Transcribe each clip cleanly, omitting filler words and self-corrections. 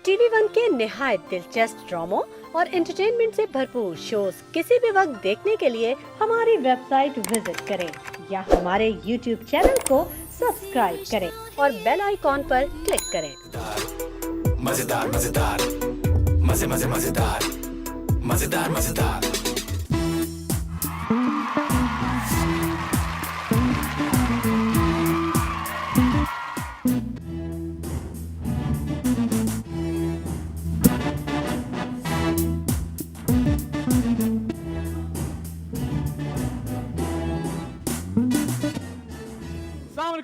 TV one के निहायत दिलचस्प ड्रामों और एंटरटेनमेंट से भरपूर शोज किसी भी वक्त देखने के लिए हमारी वेबसाइट विजिट करें या हमारे यूट्यूब चैनल को सब्सक्राइब करें और बेल आइकॉन पर क्लिक करें। मजेदार मजेदार मजे मजे मजेदार मजेदार मजेदार।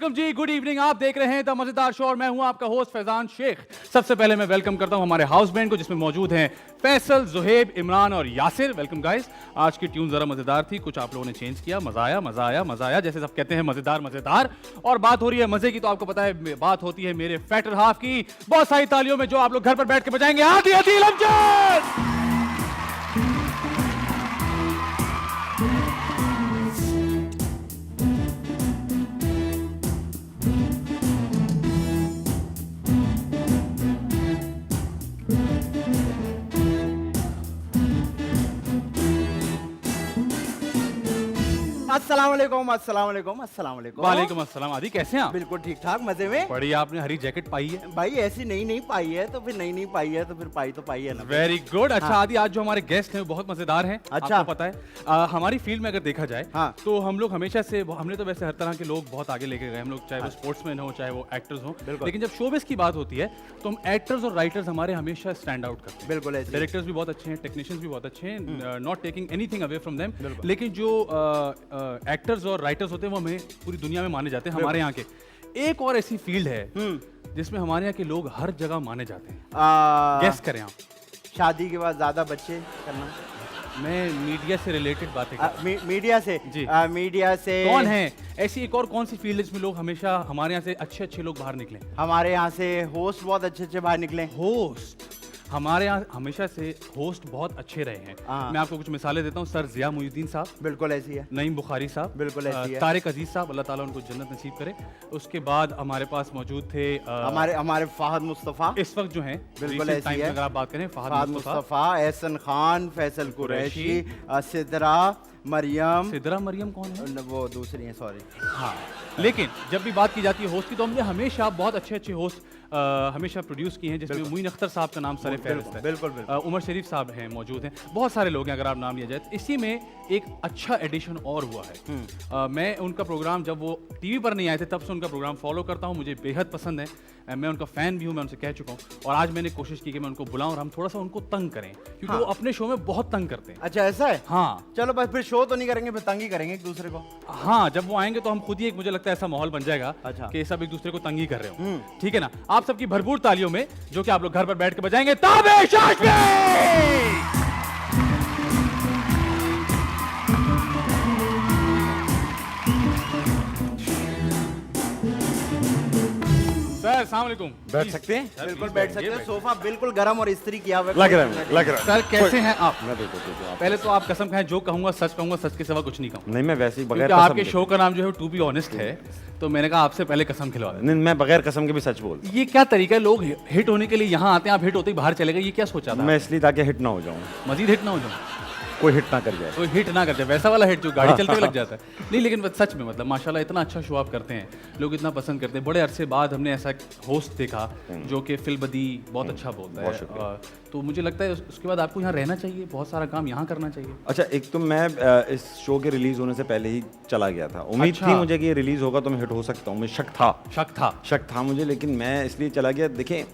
जी गुड इवनिंग, आप देख रहे हैं द मजेदार शो और मैं हूं आपका होस्ट फैजान शेख। सबसे पहले मैं वेलकम करता हूं हमारे हाउस बैंड को जिसमें मौजूद हैं फैसल, जुहेब, इमरान और यासिर। Welcome guys. आज की ट्यून जरा मजेदार थी, कुछ आप लोगों ने चेंज किया। मजा आया मजा आया मजा आया, जैसे सब कहते हैं मजेदार मजेदार। और बात हो रही है मजे की, तो आपको पता है बात होती है मेरे फैटर हाफ की। बहुत सारी तालियों में जो आप लोग घर पर बैठ के बजाएंगे। आदि अदील अमजद। अस्सलाम वालेकुम अस्सलाम वालेकुम अस्सलाम वालेकुम। वालेकुम अस्सलाम। आदि कैसे हैं आप? बिल्कुल ठीक ठाक, मजे में। बड़ी आपने हरी जैकेट पाई है भाई ऐसी नई पाई है तो फिर नई पाई है तो फिर पाई तो पाई है ना। Very good. अच्छा हाँ। आदि, आज जो हमारे गेस्ट हैं वो बहुत मजेदार हैं। अच्छा। आपको पता है हमारी फील्ड में अगर देखा जाए हाँ। तो हम लोग हमेशा से, हमने तो वैसे हर तरह के लोग बहुत आगे लेके गए हम लोग, चाहे वो स्पोर्ट्समैन हो चाहे वो एक्टर्स हो। बिल्कुल। लेकिन जब शोबिज़ की बात होती है तो हम एक्टर्स और राइटर्स हमारे हमेशा स्टैंड आउट करते हैं। बिल्कुल ऐसे। डायरेक्टर्स भी बहुत अच्छे हैं, टेक्नीशियंस भी बहुत अच्छे हैं, not taking anything away from them. बिल्कुल। लेकिन जो एक्टर्स और राइटर्स होते हैं वो हमें पूरी दुनिया में माने जाते हैं। हमारे यहाँ के एक और ऐसी फील्ड है जिसमें हमारे यहाँ के लोग हर जगह माने जाते हैं। गेस करें आप। शादी के बाद ज्यादा बच्चे करना। मैं मीडिया से रिलेटेड बातें कर रहा हूं। मीडिया से जी। मीडिया से कौन है ऐसी एक और कौन सी फील्ड है जिसमें लोग हमेशा हमारे यहाँ से अच्छे अच्छे लोग बाहर निकले? हमारे यहाँ से होस्ट बहुत अच्छे अच्छे बाहर निकले। होस्ट हमारे यहाँ हमेशा से होस्ट बहुत अच्छे रहे हैं। हाँ। मैं आपको कुछ मिसालें देता हूँ। सर जिया मुहिउद्दीन साहब, बिल्कुल ऐसी है। नईम बुखारी साहब, बिल्कुल ऐसी है। तारिक अजीज साहब, अल्लाह ताला उनको जन्नत नसीब करे। उसके बाद हमारे पास मौजूद थे हमारे फहद मुस्तफ़ा इस वक्त जो हैं बिल्कुल recent ऐसी time में है। अगर आप बात करें फहद मुस्तफ़ा, एहसन खान, फैसल कुरैशी, सिद्रा मरियम। सिद्रा मरियम कौन है? वो दूसरी है, सॉरी। हाँ, लेकिन जब भी बात की जाती है होस्ट की तो हमने हमेशा बहुत अच्छे अच्छे होस्ट हमेशा प्रोड्यूस किए हैं, जिसमें मुइन अख्तर साहब का नाम सर फहरिस्त है। बिल्कुल बिल्कुल। उमर शरीफ साहब हैं, मौजूद हैं, बहुत सारे लोग हैं अगर आप नाम लिया जाए। तो इसी में एक अच्छा एडिशन और हुआ है। मैं उनका प्रोग्राम जब वो टीवी पर नहीं आए थे तब से उनका प्रोग्राम फॉलो करता हूँ, मुझे बेहद पसंद है। मैं उनका फ़ैन भी हूँ, मैं उनसे कह चुका हूँ। और आज मैंने कोशिश की कि मैं उनको बुलाऊँ और हम थोड़ा सा उनको तंग करें, क्योंकि हाँ। वो अपने शो में बहुत तंग करते हैं। अच्छा ऐसा है। हाँ चलो बस फिर शो तो नहीं करेंगे, फिर तंग ही करेंगे एक दूसरे को। हाँ, जब वो आएंगे तो हम खुद ही एक, मुझे लगता है ऐसा माहौल बन जाएगा अच्छा। कि सब एक दूसरे को तंग ही कर रहे हो। ठीक है ना? आप सबकी भरपूर तालियों में जो कि आप लोग घर पर बैठ के बजाएंगे ताबिश आशमी। सर अस्सलाम वालेकुम। बैठ सकते हैं? सर, बिल्कुल प्लीज बैठ बैठिए, सकते हैं। सोफा बिल्कुल गर्म और इस्त्री किया हुआ है। लग रहा है लग रहा है। सर कैसे हैं आप? मैं बिल्कुल ठीक हूं। पहले तो आप कसम खाएं, जो कहूंगा सच के सिवा कुछ नहीं कहूंगा, नहीं, मैं वैसे ही बगैर क्योंकि कसम आपके के- शो का नाम जो है टू बी ऑनेस्ट है, तो मैंने कहा आपसे पहले कसम खिलवा दें। नहीं, मैं बगैर कसम के भी सच बोल। ये क्या तरीका है? लोग हिट होने के लिए यहाँ आते हैं, आप हिट होते ही बाहर चले गए, ये क्या सोचा था? मैं इसलिए ताकि हिट ना हो जाऊं, मजीद हिट ना हो जाए, कोई हिट ना कर जाए। कोई हिट ना कर जाए, वैसा वाला हिट जो गाड़ी चलते हुए लग जाता है। नहीं, लेकिन सच में मतलब माशाल्लाह इतना अच्छा शो आप करते हैं, लोग इतना पसंद करते हैं। बड़े अरसे बाद हमने ऐसा होस्ट देखा जो कि फिल्बदी बहुत अच्छा बोलता बहुत है। शुक्रिया। तो मुझे लगता है उसके बाद आपको यहाँ रहना चाहिए, बहुत सारा काम यहाँ करना चाहिए। अच्छा, एक तो मैं इस शो के रिलीज होने से पहले ही चला गया था। उम्मीद अच्छा। थी मुझे कि ये रिलीज होगा तो मैं हिट हो सकता हूँ, मुझे शक था मुझे, लेकिन मैं इसलिए चला गया। देखें,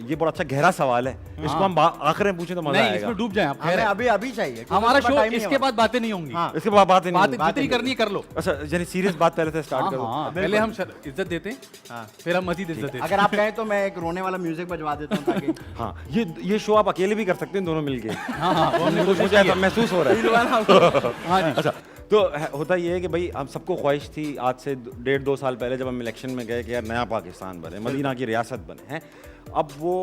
ये बड़ा अच्छा गहरा सवाल है, इसको हम आखिर में पूछें तो मजा नहीं, आएगा। इसमें डूब जाए आप। हमें अभी चाहिए क्योंकि हमारा उसके शो बाद time नहीं इसके है बाद बातें नहीं होंगी। हाँ। इसके बाद बात ही बात नहीं। जितनी करनी है कर लो। अच्छा, यानी सीरियस बात पहले से स्टार्ट करो। हाँ, पहले हम इज्जत देते हैं, हाँ। फिर हम मजीद इज्जत देते हैं। अगर आप कहें तो मैं एक रोने वाला म्यूजिक बजवा देता हूँ ताकि हाँ, ये शो आप अकेले भी कर सकते हैं, दोनों मिलके। हाँ हाँ, वो हमने कोशिश मुझे की ऐसा है। महसूस हो रहा है। हाँ जी। अच्छा, तो होता ये है कि भाई हम सबको ख्वाहिश थी आज से 1.5-2 साल पहले जब हम इलेक्शन में गए कि यार नया पाकिस्तान बने, मदीना की रियासत बने हैं। अब वो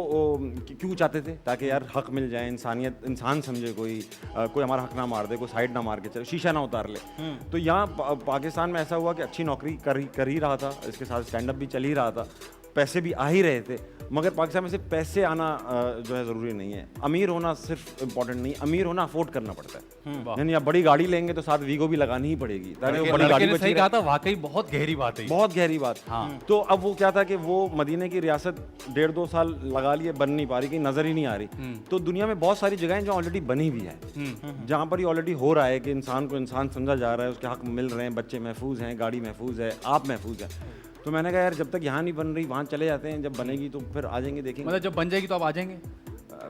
क्यों चाहते थे? ताकि यार हक मिल जाए, इंसानियत, इंसान समझे, कोई हमारा हक ना मार दे, कोई साइड ना मार के चले, शीशा ना उतार ले। तो यहाँ पाकिस्तान में ऐसा हुआ कि अच्छी नौकरी कर ही रहा था, इसके साथ स्टैंड अप भी चल ही रहा था, पैसे भी आ ही रहे थे, मगर पाकिस्तान में सिर्फ पैसे आना जो है ज़रूरी नहीं है, अमीर होना सिर्फ इम्पोर्टेंट नहीं, अमीर होना अफोर्ड करना पड़ता है। यानी आप बड़ी गाड़ी लेंगे तो साथ वीगो भी लगानी ही पड़ेगी ताकि वो बड़ी गाड़ी ने बची सही रहे। कहा था, वाकई बहुत गहरी बात है ये। बहुत गहरी बात। हाँ। तो अब वो क्या था कि वो मदीने की रियासत 1.5-2 साल लगा लिए, बन नहीं पा रही, कहीं नजर ही नहीं आ रही। तो दुनिया में बहुत सारी जगहें जो ऑलरेडी बनी हुई है, जहाँ पर ये ऑलरेडी हो रहा है कि इंसान को इंसान समझा जा रहा है, उसके हक मिल रहे हैं, बच्चे महफूज हैं, गाड़ी महफूज है, आप महफूज हैं। तो मैंने कहा यार जब तक यहाँ नहीं बन रही वहाँ चले जाते हैं, जब बनेगी तो फिर आ जाएंगे, देखेंगे। मतलब जब बन जाएगी तो आप आ जाएंगे?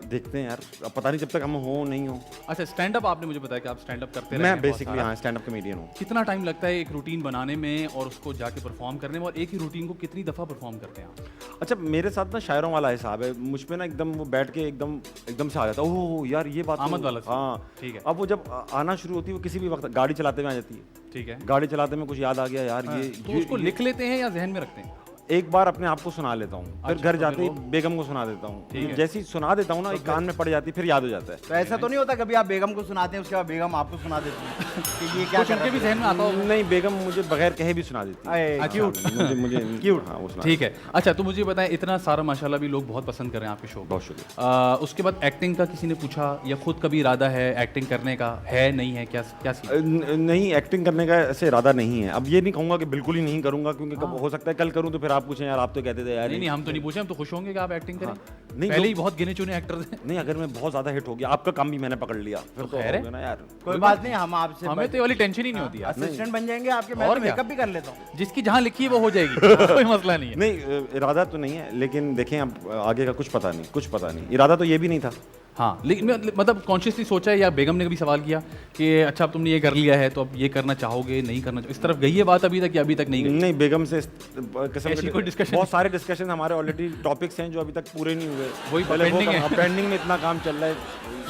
देखते हैं यार, अब पता नहीं जब तक हम हो नहीं हो। अच्छा, स्टैंड अप आपने मुझे बताया कि आप स्टैंड अप करते रहे मैं हैं बहुत बेसिकली सारा। हाँ स्टैंड अप कॉमेडियन हूँ। कितना टाइम लगता है एक रूटीन बनाने में और उसको जाके परफॉर्म करने में, और एक ही रूटीन को कितनी दफ़ा परफॉर्म करते हैं आप? अच्छा, मेरे साथ ना शायरों वाला हिसाब है, मुझ पे ना एकदम वो बैठ के एकदम से आ जाता है, ओह यार ये बात आमद वाला सीन। हाँ ठीक है। अब वो जब आना शुरू होती है, वो किसी भी वक्त गाड़ी चलाते में आ जाती है। ठीक है। गाड़ी चलाते में कुछ याद आ गया यार, तो उसको लिख लेते हैं या जहन में रखते हैं? एक बार अपने आप को सुना लेता हूँ, फिर अच्छा, घर तो जाते ही फिर बेगम को सुना देता ठीक है। हूँ। जैसे ही सुना देता हूँ ना, एक कान में पड़ जाती है, फिर याद हो जाता है। तो ऐसा तो नहीं होता कभी आप बेगम को सुनाते हैं उसके बाद बेगम आपको सुना देती है कि ये क्या कुछ कर उनके रहा भी है? जहन में आता होगा। नहीं, बेगम मुझे बगैर कहे भी सुना देती है। अरे, क्यूट मुझे Cute। हाँ वो सुना ठीक है। अच्छा, तो मुझे बताएं, इतना सारा माशाल्लाह भी लोग बहुत पसंद कर रहे हैं आपके शो को। बहुत शुक्रिया। उसके बाद एक्टिंग का किसी ने पूछा या खुद कभी इरादा है एक्टिंग करने का, है नहीं है, क्या क्या सीन? नहीं, एक्टिंग करने का ऐसे इरादा नहीं है। अब ये नहीं कहूँगा कि बिल्कुल ही नहीं करूँगा, क्योंकि कब हो सकता है कल करूँ तो फिर आप पूछें यार आप तो कहते थे यार। नहीं, हम तो नहीं पूछे, हम तो खुश होंगे कि आप एक्टिंग करें। नहीं, पहले जो- ही बहुत गिने चुने एक्टर थे। नहीं, अगर मैं बहुत ज्यादा हिट हो गया, आपका काम भी मैंने पकड़ लिया, फिर तो खैर है। होगा ना यार। कोई बात नहीं, हम आपसे हमें तो ये वाली टेंशन ही नहीं होती यार। असिस्टेंट बन जाएंगे आपके, मैं और तो क्या? मेकअप भी कर लेता हूँ। जिसकी जहाँ लिखी है वो हो जाएगी, कोई मसला नहीं है। नहीं, इरादा तो नहीं है, लेकिन देखें अब आगे का कुछ पता नहीं। इरादा तो ये भी नहीं था। हाँ, लेकिन मतलब कॉन्शियसली सोचा है या बेगम ने कभी सवाल किया कि अच्छा अब तुमने ये कर लिया है तो अब ये करना चाहोगे, नहीं करना इस तरफ गई है बात अभी तक या अभी तक नहीं गई? नहीं, बेगम से कसम ऐसी के कोई discussion बहुत सारे डिस्कशन हमारे ऑलरेडी टॉपिक्स हैं जो अभी तक पूरे नहीं हुए। वही पहले pending है। पेंडिंग में इतना काम चल रहा है।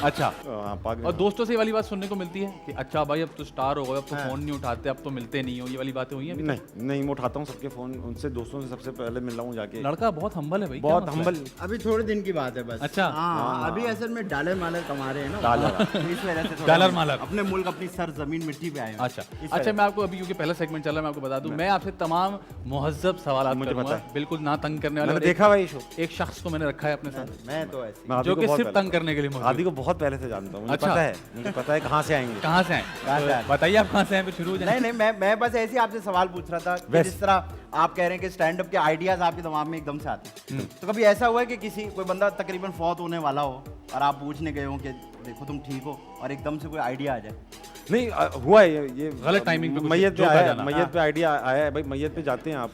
अच्छा, पाक और दोस्तों से ये वाली बात सुनने को मिलती है कि अच्छा भाई अब तो स्टार हो गए, अब तो फोन नहीं उठाते, अब तो मिलते नहीं हो, ये वाली बातें हुई हैं अभी तक? नहीं, मैं उठाता हूँ सबके फोन, उनसे दोस्तों से सबसे पहले मिल रहा हूँ जाके। लड़का बहुत हम्बल है भाई, क्या बहुत मसला है? हम्बल। अभी थोड़े दिन की बात है बस। अच्छा। हाँ, अभी असल में डॉलर मालर कमा रहे हैं ना, डॉलर। इस वजह से थोड़ा डॉलर मालर। अपने मुल्क अपनी सर जमीन मिट्टी पे आए हैं। अच्छा इस अच्छा, वजह मैं आपको अभी क्योंकि पहला सेगमेंट चल रहा है मैं आपको बता दूं, मैं आपसे तमाम मुहज्जब सवाल मुझे करूंगा, पता है। बिल्कुल ना तंग करने वाले। मैंने और देखा भाई शो। एक शख्स को मैंने रखा है अपने साथ से। मैं तो ऐसे मैं आदि जो को कि बहुत सिर्फ पहले- तंग करने के लिए मौजूद आदि को बहुत पहले से जानता हूँ, मुझे अच्छा। पता है कहाँ से आएंगे। कहाँ से कहाँ से हैं? आए? तो बताइए आप कहाँ से हैं, फिर शुरू हो जाए। नहीं, मैं बस ऐसे ही आपसे सवाल पूछ रहा था कि वैसे- जिस तरह आप कह रहे हैं कि स्टैंड अप के आइडियाज आपके दिमाग में एकदम से आते हैं, तो कभी ऐसा हुआ है कि कोई बंदा तकरीबन फौत होने वाला हो और आप पूछने गए हो कि देखो तुम ठीक हो, और एकदम से कोई आइडिया आ जाए? नहीं, हुआ है ये गलत timing पे कुछ मैयत पे जोक आ आया, जाना। मैयत पे आइडिया आया है भाई, मैयत पे जाते हैं आप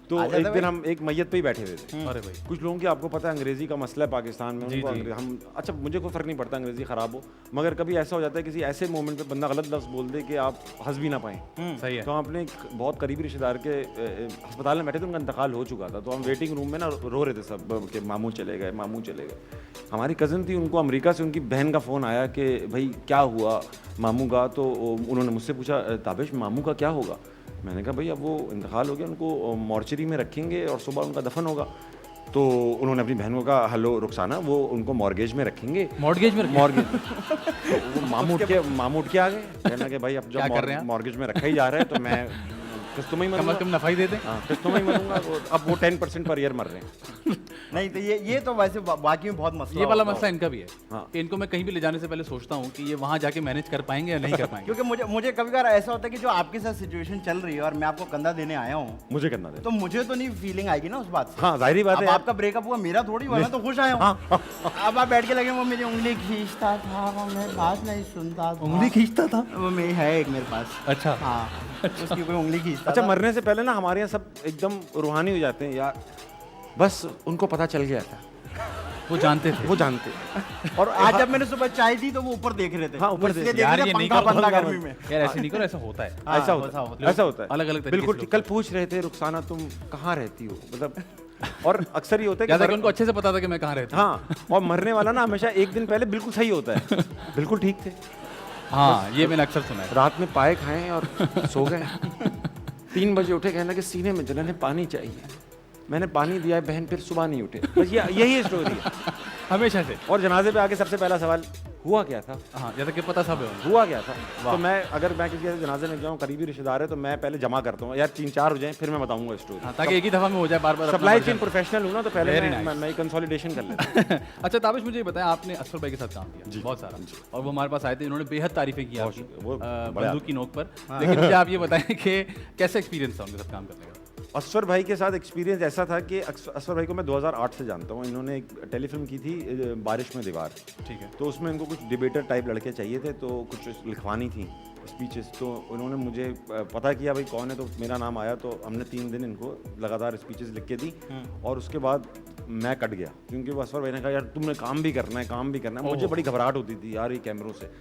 तो आ जाता एक भाई? दिन हम एक मैयत पे ही बैठे हुए थे। अरे भाई, कुछ लोगों की आपको पता है अंग्रेजी का मसला है पाकिस्तान में, जी, उनको जी। हम अच्छा मुझे कोई फर्क नहीं पड़ता अंग्रेजी खराब हो, मगर कभी ऐसा हो जाता है किसी ऐसे मोमेंट पे बंदा गलत लफ्ज़ बोल दे कि आप हंस भी ना पाएं। सही है। तो हम अपने एक बहुत करीबी रिश्तेदार के अस्पताल में बैठे थे, उनका इंतकाल हो चुका था, तो हम वेटिंग रूम में ना रो रहे थे सब कि मामू चले गए। हमारी कज़न थी, उनको अमेरिका से उनकी बहन का फ़ोन आया कि भाई क्या हुआ मामू का, तो उन्होंने मुझसे पूछा ताबिश मामू का क्या होगा। मैंने कहा भाई अब वो इंतकाल हो गया, उनको मॉर्चरी में रखेंगे और सुबह उनका दफन होगा। तो उन्होंने अपनी बहन को कहा हेलो रुखसाना, वो उनको मॉर्गेज में रखेंगे। मॉर्गेज में रखें? मॉर्गेज वो मामू उठ के आ गए, कहना कि भाई अब क्या कर रहे हैं जब आप? मॉर्गेज में रखा ही जा रहा है तो मैं किस्तों में ही कम से मरूंगा। कम नफा ही दे दें। हाँ, किस्तों में ही मरूंगा। अब वो 10% पर ईयर मर रहे हैं। नहीं तो ये तो वैसे वाकई में बहुत मसला ये वाला होता मसला इनका भी है हाँ। कि इनको मैं कहीं भी ले जाने से पहले सोचता हूँ कि ये वहाँ जाके मैनेज कर पाएंगे या नहीं कर पाएंगे। क्योंकि मुझे कभी कभार ऐसा होता है कि जो आपके साथ सिचुएशन चल रही है और मैं आपको कंधा देने आया हूँ, मुझे करना दे। तो मुझे तो नहीं फीलिंग आएगी ना उस बात से। हाँ, जाहिर बात अब है यार। आपका ब्रेकअप हुआ, मेरा थोड़ी हुआ, मैं तो खुश आया हूँ। अब आप बैठ के लगे वो मेरी उंगली खींचता था, वो मैं बात नहीं सुनता था। उंगली खींचता था? वो मेरी है एक मेरे पास। अच्छा। हाँ, उसकी कोई उंगली खींचता अच्छा, था। मरने से पहले ना हमारे यहाँ सब एकदम रूहानी हो जाते हैं यार, बस उनको पता चल गया था, वो जानते थे। वो जानते हैं। और आज जब मैंने सुबह चाय दी तो वो ऊपर देख रहे थे। हाँ, ऊपर वो इसलिए देख- देख यार रहे ये थे, नहीं पंखा करो, बंद था पंखा गर्मी बंद। में। यार ऐसे नहीं करो, ऐसा होता है। हाँ, ऐसा होता है, ऐसा होता है। अलग-अलग तरीके बिल्कुल से ठीक। लोग कल पूछ रहे थे रुखसाना तुम कहाँ रहती हो, मतलब और अक्सर ये होता है याद है कि कि उनको अच्छे से पता था कि मैं कहाँ रहता हूँ। हाँ, और मरने वाला ना हमेशा एक दिन पहले बिल्कुल सही होता है, बिल्कुल ठीक थे, हाँ, ये मैंने अक्सर सुना है। रात में पाए खाएं और सो गए। 3 बजे उठे, कहना कि सीने में जलन है, पानी चाहिए। मैंने पानी दिया है, बहन फिर सुबह नहीं उठे। बस यही स्टोरी है। हमेशा से। और जनाजे पे आके सबसे पहला सवाल हुआ क्या था, हाँ, जैसे कि पता सब है उनको। हुआ क्या था। तो मैं अगर मैं किसी के जनाजे में जाऊँ, करीबी रिश्तेदार है, तो मैं पहले जमा करता हूँ यार 3-4 हो जाए, फिर मैं बताऊंगा स्टोरी। हाँ, ताकि एक ही दफा में हो जाए, बार बार सप्लाई चेन प्रोफेशनल हूँ ना, तो पहले Very मैं कंसोलिडेशन कर लेता हूँ। अच्छा ताबिश, मुझे ये बताया, आपने असफर भाई के साथ काम किया बहुत सारा, और वो हमारे पास आए थे, उन्होंने बेहद तारीफें की आपकी वो बंदूक की नोक पर। लेकिन मुझे आप ये बताएं कि कैसा एक्सपीरियंस था उनके साथ काम करने का? असफर भाई के साथ एक्सपीरियंस ऐसा था कि असफर भाई को मैं 2008 से जानता हूँ। इन्होंने एक टेलीफिल्म की थी बारिश में दीवार, ठीक है। तो उसमें इनको कुछ डिबेटर टाइप लड़के चाहिए थे, तो कुछ लिखवानी थी स्पीचेस। तो उन्होंने मुझे पता किया भाई कौन है, तो मेरा नाम आया, तो हमने 3 दिन इनको लगातार स्पीचेस लिख के दी। और उसके बाद मैं कट गया, क्योंकि वो असफर भाई ने कहा यार तुमने काम भी करना है, काम भी करना है। मुझे बड़ी घबराहट होती थी यार ये कैमरों से,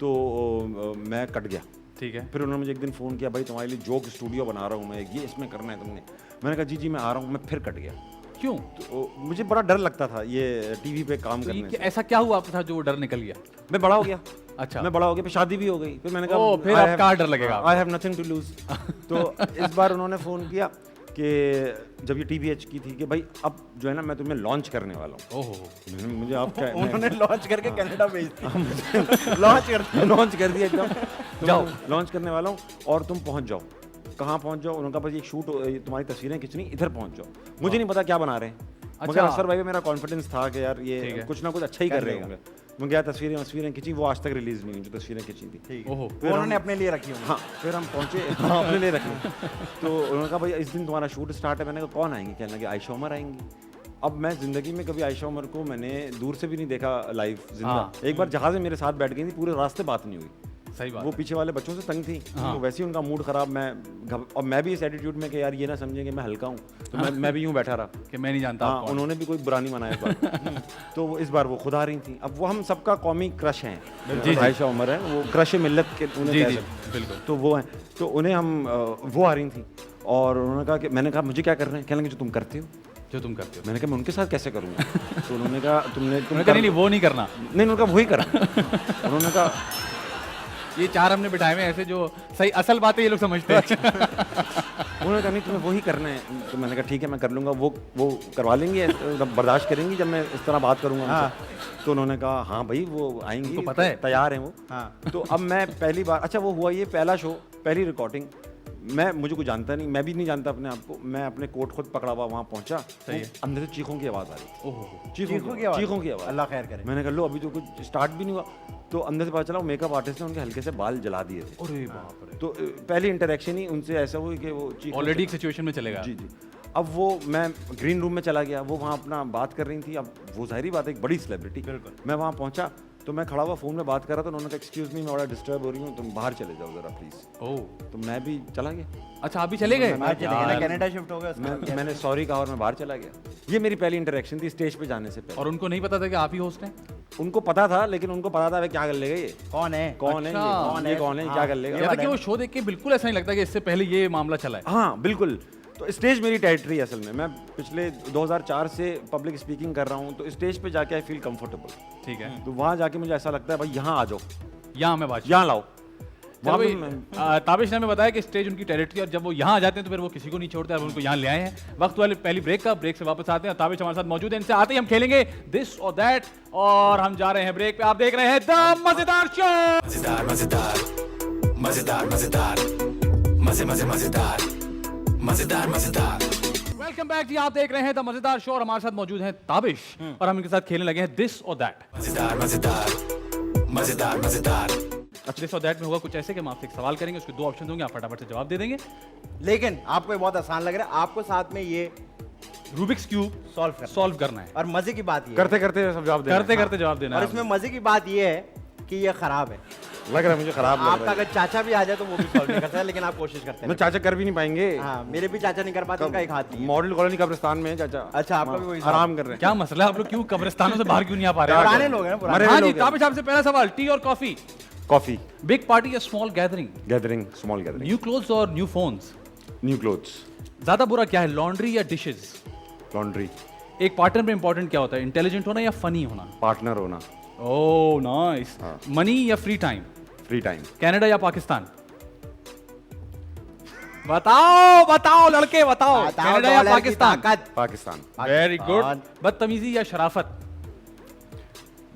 तो मैं कट गया। ठीक है। फिर उन्होंने मुझे एक दिन फ़ोन किया, भाई तुम्हारे लिए जोक स्टूडियो बना रहा हूँ मैं, ये इसमें करना है तुमने। मैंने कहा जी जी मैं आ रहा हूँ। मैं फिर कट गया। क्यों? तो मुझे बड़ा डर लगता था ये टीवी पे काम तो ये करने क्या- से। ऐसा क्या हुआ आपके साथ जो वो डर निकल गया? मैं बड़ा हो गया। अच्छा। मैं बड़ा हो गया, फिर शादी भी हो गई। फिर मैंने कहा ओह, फिर अब कहाँ डर लगेगा आपको? I have nothing to lose. तो इस बार उन्होंने फ़ोन किया कि जब ये TVH की थी कि भाई अब जो है ना मैं तुम्हें लॉन्च करने वाला हूँ। ओहो, मुझे आप क्या उन्होंने लॉन्च करके कनाडा भेज दिया। लॉन्च कर दिया एकदम। जाओ लॉन्च करने वाला हूँ और तुम पहुँच जाओ। कहाँ पहुँच जाओ? उन्होंने कहा बस ये शूट तुम्हारी तस्वीरें खींचनी, इधर पहुँच जाओ। मुझे नहीं पता क्या बना रहे हैं, मगर असर भाई में मेरा कॉन्फिडेंस था कि यार ये कुछ ना कुछ अच्छा ही कर रहे होंगे। मैं गया, तस्वीरें खींची, वो आज तक रिलीज नहीं हुई जो तस्वीरें खींची थी। ओहो, वो उन्होंने अपने लिए रखी होंगी। हाँ, फिर हम पहुँचे, हाँ अपने लिए रखें। तो उन्होंने कहा भाई इस दिन तुम्हारा शूट स्टार्ट है। मैंने कहा कौन आएंगी? कहने लगे आयशा उमर आएंगी। अब मैं ज़िंदगी में कभी आयशा उमर को मैंने दूर से भी नहीं देखा लाइव जिंदा। एक बार जहाज़ में मेरे साथ बैठ गई थी, पूरे रास्ते बात नहीं हुई। सही बात वो है। पीछे वाले बच्चों से तंग थी, तो वैसे ही उनका मूड खराब। और मैं भी इस एटीट्यूड में कि यार ये ना समझें कि मैं हल्का हूँ, तो मैं भी यूँ बैठा रहा कि मैं नहीं जानता हाँ, आप कौन उन्होंने भी कोई बुरा नहीं मनाया इस बार। तो इस बार वो खुद आ रही थी। अब वो हम सबका कौमी क्रश हैं, आयशा उमर है, वो क्रश मिल्लत के उन्हें जी कह जी सकते हैं। बिल्कुल। तो वो हैं, तो उन्हें हम वो आ रही थी और उन्होंने कहा कि मैंने कहा मुझे क्या करना है? कहने लगे जो तुम करते हो। जो तुम करते हो। मैंने कहा मैं उनके साथ कैसे करूँगा? तो उन्होंने कहा तुम उन्होंने कहा नहीं वो नहीं करना। नहीं, उन्होंने कहा वही करना। उन्होंने कहा ये 4 हमने बिठाए हुए ऐसे जो सही असल बातें ये लोग समझते हैं। उन्होंने कहा नहीं तुम्हें वही करना है। तो मैंने कहा ठीक है मैं कर लूँगा। वो करवा लेंगे, बर्दाश्त करेंगी जब मैं इस तरह बात करूँगा उनसे। तो उन्होंने कहा हाँ भाई वो आएंगी, उनको पता है। तैयार हैं वो। हाँ। तो अब मैं पहली बार, अच्छा वो हुआ ये पहला शो, पहली रिकॉर्डिंग। मुझे कुछ जानता नहीं, मैं भी नहीं जानता अपने आप को। मैं अपने कोट खुद पकड़ा हुआ वहाँ पहुँचा, अंदर से चीखों की आवाज़ आ रही। ओहो, चीखों की आवाज़। अल्लाह खैर करे। मैंने कहा लो अभी तो कुछ स्टार्ट भी नहीं हुआ। तो अंदर से पता चला वो मेकअप आर्टिस्ट ने उनके हल्के से बाल जला दिए थे। अरे बाप रे। तो पहली इंटरेक्शन ही उनसे ऐसा हुई कि वो चीखों ऑलरेडी एक सिचुएशन में चलेगा। जी जी। अब वो मैं ग्रीन रूम में चला गया, वो वहाँ अपना बात कर रही थी। अब वो जाहिर बात है एक बड़ी सेलिब्रिटी। मैं वहाँ पहुँचा तो मैं खड़ा हुआ फ़ोन में बात कर रहा था। उन्होंने कहा एक्सक्यूज़ मी मैं बड़ा डिस्टर्ब हो रही हूँ, तुम बाहर चले जाओ ज़रा प्लीज़। ओह, तो मैं भी चला गया। अच्छा आप भी चले गए? आज चले गए ना, कनाडा शिफ्ट हो गए उसके बाद। मैंने सॉरी कहा और मैं बाहर चला गया। ये मेरी पहली इंटरेक्शन थी स्टेज पे जाने से पहले। और उनको नहीं पता था कि आप ही होस्ट हैं? उनको पता था, लेकिन उनको पता था वे क्या कर लेगा ये, कौन है? कौन है अच्छा। ये कौन है, क्या कर लेगा। या कि वो शो देख के बिल्कुल ऐसा नहीं लगता कि इससे पहले ये मामला चला है। हाँ बिल्कुल। तो स्टेज मेरी टेरिटरी असल में। मैं पिछले 2004 से पब्लिक स्पीकिंग कर रहा हूँ, तो स्टेज पे जाके आई फील कंफर्टेबल। ठीक है, तो वहाँ जाके मुझे ऐसा लगता है भाई यहाँ आ जाओ, यहाँ मैं बात यहाँ लाओ। वहाँ पे ताबिश ने हमें बताया कि स्टेज उनकी टेरिटरी, और जब वो यहाँ आ जाते हैं तो फिर वो किसी को नहीं छोड़ते, अब उनको यहाँ ले आए हैं। वक्त वाले पहली ब्रेक का, ब्रेक से वापस आते हैं। ताबिश हमारे साथ मौजूद है, इनसे आते ही हम खेलेंगे दिस और दैट, और हम जा रहे हैं ब्रेक पे। आप देख रहे हैं द मजेदार शो। मजेदार मजेदार मजेदार मजेदार मजे मजे मजेदार मजेदार मजेदार। वेलकम बैक जी, आप देख रहे हैं द मजेदार शो, और हमारे साथ मौजूद हैं ताबिश, और हम इनके साथ खेलने लगे हैं दिस और दैट। मजेदार मजेदार मजेदार मजेदार। अच्छा, दिस और दैट में होगा कुछ ऐसे कि हम आपसे एक सवाल करेंगे, उसके 2 ऑप्शन होंगे, आप फटाफट से जवाब दे देंगे। लेकिन आपको ये बहुत आसान लग रहा है, आपको साथ में ये रूबिक्स क्यूब सॉल्व करना है, और मजे की बात ये है, करते करते सब जवाब करते करते जवाब देना और है। इसमें मजे की बात ये है कि ये खराब है। लग रहा है मुझे खराब लग आपका रहा है। अगर चाचा भी आ जाए तो वो भी सॉल्व नहीं कर सकता, लेकिन आप कोशिश करते मैं हैं। चाचा कर भी नहीं पाएंगे। हाँ, मेरे भी चाचा नहीं कर पाते, उनका एक हाथ नहीं है। मॉडल कॉलोनी कब्रिस्तान में है चाचा। अच्छा, आपका भी वही आराम कर रहे हैं। क्या मसला है, आप लोग क्यों कब्रिस्तानों से बाहर क्यों नहीं आ पा रहे हैं? पुराने लोग हैं ना, पुराने। मरे हाँ हुए जी, लोग हैं। ताबिश आपसे पहला सवाल, टी और कॉफी, कॉफी, बिग पार्टी या small gathering, gathering, small gathering, new clothes और न्यू फोन्स, न्यू क्लोथ्स, ज्यादा बुरा क्या है, लॉन्ड्री या डिशेस? लॉन्ड्री, एक पार्टनर में इंपॉर्टेंट क्या होता है, इंटेलिजेंट होना या फनी होना? पार्टनर होना, ओह नाइस। हाँ। मनी या free time, free time, Canada या पाकिस्तान? बताओ बताओ लड़के बताओ, बताओ, कनाडा या डॉलर की पाकिस्तान? ताकत। Pakistan, very good. पाकिस्तान। बदतमीजी या शराफत?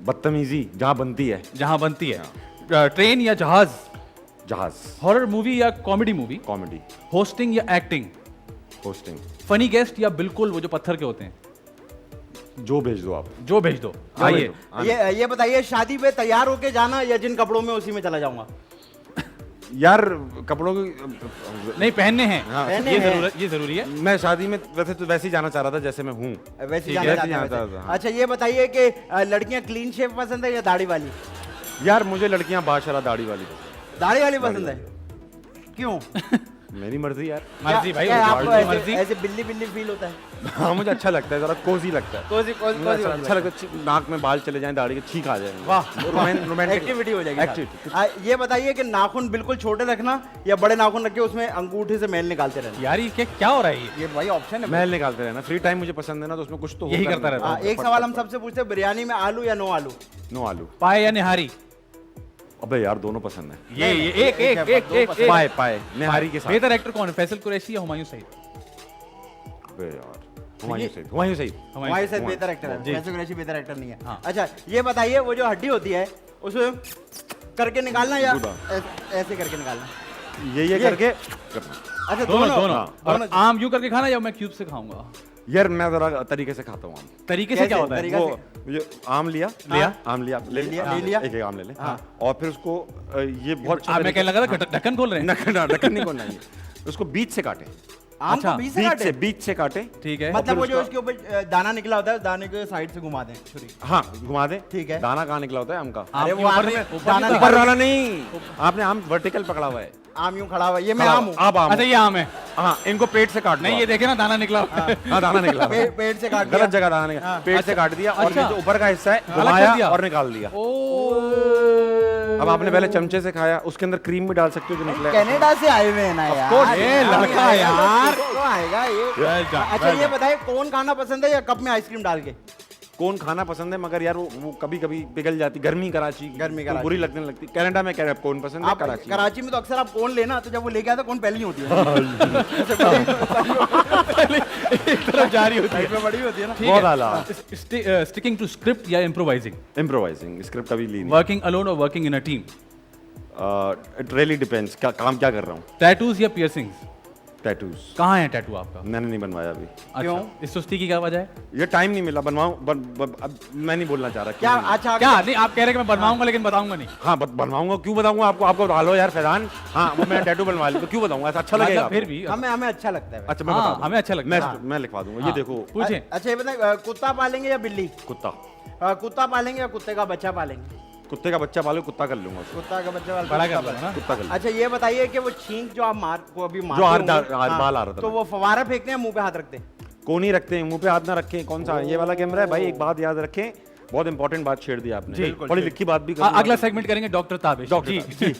बदतमीजी जहाँ बनती है। जहां बनती है। ट्रेन या जहाज? जहाज। हॉरर मूवी या कॉमेडी मूवी? कॉमेडी। होस्टिंग या एक्टिंग? होस्टिंग। फनी गेस्ट या बिल्कुल वो जो पत्थर के होते हैं? जो भेज दो आप। जो भेज दो। आइए। ये बताइए, शादी पे तैयार होके जाना या जिन कपड़ों में उसी में चला जाऊंगा? यार कपड़ों की नहीं, पहनने हैं। हाँ। पहनने ये हैं। जरूरत, ये जरूरी है। मैं शादी में वैसे ही जाना चाह रहा था जैसे मैं हूँ। वैसे ठीक जाना है, चाहते हैं जाना वैसे। चाहता, हाँ। अच्छा ये बताइए कि लड़कियां क्लीन शेव पसंद है या दाढ़ी वाली? यार मुझे लड़कियां बाशरा दाढ़ी वाली पसंद दाढ़ी वाली पसंद है, क्यों? है। मेरी मर्जी यार। मर्जी भाई, क्या आपको आपकी ऐसे, मर्जी। ऐसे बिल्ली बिल्ली फील होता है? हाँ मुझे अच्छा लगता है, जरा कोजी लगता है। कोजी कोजी मुझे अच्छा लगता है, नाक में बाल चले जाएं, दाढ़ी के छींक आ जाए। वाह, रोमांटिक एक्टिविटी हो जाएगी एक्टिविटी। साथ। ये बताइए कि नाखून बिल्कुल छोटे रखना या बड़े नाखून रख के उसमें अंगूठे से मैल निकालते रहना? यार ये क्या हो रहा है ये? ये भाई ऑप्शन है। महल निकालते रहना, फ्री टाइम मुझे पसंद है ना, तो उसमें कुछ तो यही होगा करता ना। रहता हूँ। एक सवाल हम सबसे पूछते हैं, बिरयानी में आलू या नो आलू? नो आलू। पाए या निहारी? अबे यार दोनों पसंद है। ये एक एक एक एक पाए पाए निहारी के साथ। बेहतर एक्टर कौन है, फैसल कुरैशी या हुमायूं सईद? अबे यार हुमायूं सईद। हुमायूं सईद। हमारे साथ बेहतर एक्टर है, जी। वैसे कुरैशी बेहतर एक्टर नहीं है। हाँ। अच्छा ये बताइए, वो जो हड्डी होती है उसे करके निकालना या गुदा। ऐसे करके निकालना? ये करके करना। अच्छा दोनों दोनों। हाँ, और आम यूं करके खाना या मैं क्यूब से खाऊंगा? यार मैं जरा तरीके से खाता हूँ आम। तरीके से कैसे? क्या होता है? तरीका वो ये आम लिया लिया? आम लिया ले लिया। एक आम ले ले। हाँ। और फिर उसको ये बहुत अच्छा मैं कहने लगा था ढक्कन खोल रहे हैं। ढक्कन नहीं खोलना है, उसको बीच से काटे। आम अच्छा, को बीच से काटे? बीच से काटे। ठीक है। मतलब वो जो उसका- उसके ऊपर दाना निकला होता है, दाने के साइड से घुमा दें छुरी। हाँ घुमा दे। ठीक है। दाना कहाँ निकला होता है आम का? आम अरे के वो ऊपर आपने नहीं, ऊपर दाना नहीं, ऊपर वाला नहीं, आपने आम वर्टिकल पकड़ा हुआ है। आम यूं खड़ा हुआ है, ये मैं खड़ा आम हुआ। हूँ। अब आम अच्छा ये आम है। हाँ इनको पेट से काट नहीं ये देखे ना, दाना निकला। हाँ दाना निकला हुआ है। पेट से काट दिया। गलत जगह दाना निकला, पेट से काट दिया और अच्छा। ये जो ऊपर का हिस्सा है अलग कर घुमाया दिया। और निकाल दिया। ओ अब आपने पहले चमचे से खाया, उसके अंदर क्रीम भी डाल सकते हो जो निकला है। कनाडा से आए हुए हैं ना यार। ये लड़का यार। तो आएगा ये। Well done, अच्छा well ये done. बताइए, कौन खाना पसंद है या कप में आइसक्रीम डाल के? कौन खाना पसंद है, मगर यार वो कभी कभी पिघल जाती। गर्मी कराची गर्मी तो कराची। बुरी लगने लगती। कनाडा में कह रहे कौन पसंद है, आप कराची। कराची में तो अक्सर आप कौन लेना, तो जब वो लेके आता कौन पहली होती है। एक तरफ जारी होती है। इसमें बड़ी होती है ना। ठीक बहुत है। आला। स्टिकिंग टू स्क्रिप्ट या इम्प्रोवाइजिंग? इम्प्रोवाइजिंग, स्क्रिप्ट कभी ली नहीं। वर्किंग अलोन और working in a team? It really depends, क्या काम क्या कर रहा हूँ। टैटूज या पियर्सिंग्स? टैटूज। कहाँ है टैटू आपका? मैंने नहीं बनवाया अभी। क्यों? अच्छा, इस सुस्ती की क्या वजह है? ये टाइम नहीं मिला बनवाऊं। अब मैं नहीं बोलना चाह रहा। क्या? क्यों नहीं? अच्छा क्या नहीं, आप कह रहे हैं कि मैं बनवाऊंगा लेकिन बताऊंगा नहीं। हाँ बनवाऊंगा, क्यों बताऊंगा आपको? आपको बता लो यार फैजान। हाँ वो मैं टैटू बनवा लिया तो क्यों बताऊंगा? ऐसा अच्छा लगेगा मतलब फिर आपको? भी हमें हमें अच्छा लगता है। अच्छा मैं हाँ, बता दूं। हमें अच्छा लगता है। मैं लिखवा दूंगा। ये हाँ। देखो पूछें। अच्छा ये बताइए, कुत्ता पालेंगे या बिल्ली? कुत्ता। कुत्ता पालेंगे या कुत्ते का बच्चा पालेंगे? कुत्ते का बच्चा पालो, कुत्ता कर लूंगा उसको। कुत्ता का बच्चा पाल बड़ा कर कुत्ता लो ना। कुत्ता कर लूंगा। अच्छा ये बताइए कि वो छींक जो आप को अभी मारते जो होंगे, बाल आ रहा था तो वो फवारा फेंकते हैं, मुंह पे हाथ रखते हैं? कौन ही रखते हैं, मुंह पे हाथ ना रखें। कौन सा ये वाला कैमरा है भाई? एक बात याद रखें, बहुत इंपॉर्टेंट बात छेड़ दी आपने। जी, पढ़ी लिखी बात भी करूंगा। अगला सेगमेंट करेंगे डॉक्टर ताबिश। डॉक्टर जी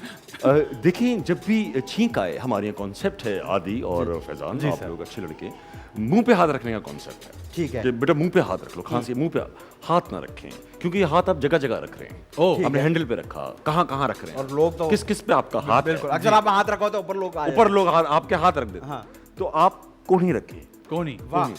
देखिए, जब भी छींक आए, हमारे यहाँ कॉन्सेप्ट है आदि और फैजान, आप लोग अच्छे लड़के, मुंह पे हाथ रखने का कॉन्सेप्ट है। ठीक है। कि बेटा मुंह पे हाथ रख लो, खांसी मुंह पे हाथ ना रखें, क्योंकि ये हाथ आप जगह जगह रख रहे हैं। ओह, अपने हैंडल पे रखा, कहाँ कहाँ रख रहे हैं, और लोग तो किस किस पे आपका हाथ है। अक्सर आप हाथ रखो तो ऊपर लोग आ ऊपर लोग आपके हाथ रख देते हैं। हाँ। तो आप कोनी रखिए। कोनी? वाह,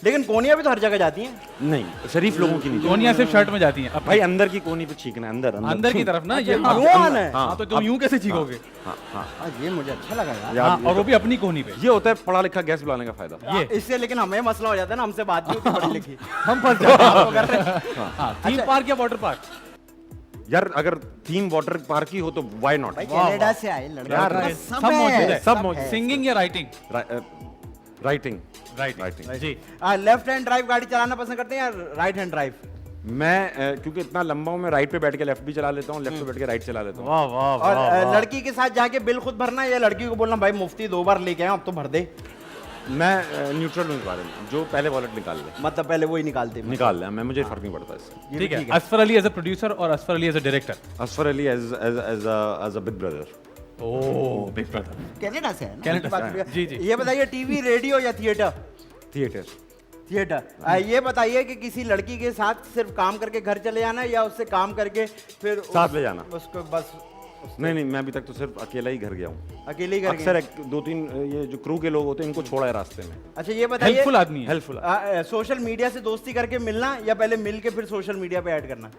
लेकिन कोनिया भी तो हर जगह जाती हैं। नहीं, शरीफ लोगों की नहीं। कोनिया सिर्फ शर्ट में जाती हैं। अब भाई अंदर की कोनी पे छींकना है, अंदर अंदर की तरफ ना ये। अच्छा, हाँ, यूं आना है? हाँ, तो तुम यूं कैसे चीखोगे? हाँ हाँ ये मुझे अच्छा लगा यार। यार, हाँ, ये और वो तो- भी अपनी कोनी पे। ये होता है पढ़ा लिखा गैस बुलाने का फायदा। ये इससे लेकिन हमें मसला हो जाता है ना, हमसे बात नहीं होती पढ़ी लिखी। हम फंस जाते हैं। आपको कर रहे हैं। हाँ, थीम पार्क या वाटर पार्क? यार अगर थीम वाटर पार्क की हो तो व्हाई नॉट। भाई कनाडा से आए लड़के, यार, बस सब मौजूद है। सब मौजूद। सिंगिंग या राइटिंग? राइटिंग। राइटिंग जी। लेफ्ट हैंड ड्राइव गाड़ी चलाना पसंद करते हैं या राइट हैंड ड्राइव? मैं क्योंकि इतना लंबा हूँ, मैं राइट पे बैठ के लेफ्ट भी चला लेता हूँ, लेफ्ट पे बैठ के राइट चला लेता हूँ। वाह वाह और लड़की के साथ जाके बिल खुद भरना या लड़की को बोलना भाई मुफ्ती 2 बार लेके आए अब तो भर दे? मैं न्यूट्रल हूँ इस बारे में, जो पहले वॉलेट निकाल ले मतलब पहले वो ही निकालते हैं। निकाल ले, मैं मुझे फर्क नहीं पड़ता इससे। ये ठीक भी है। Asfar Ali as a producer और Asfar Ali as a director? Asfar Ali as a big brother. Oh, big brother. Canada से है ना? कनाडा से बात है, करिए। जी, जी। ये बताइए, टीवी रेडियो या थिएटर? थिएटर। थिएटर। ये बताइए कि किसी लड़की के साथ सिर्फ काम करके घर चले जाना या उससे काम करके फिर साथ ले जाना? उसको बस नहीं नहीं, मैं अभी तक तो सिर्फ अकेला ही घर गया हूँ। अकेले ही करके? अक्सर 2-3 ये जो क्रू के लोग होते हैं, इनको छोड़ा है रास्ते में। अच्छा ये बताइए, हेल्पफुल आदमी है। हेल्पफुल। सोशल मीडिया से दोस्ती करके मिलना या पहले मिल के फिर सोशल मीडिया पे ऐड करना?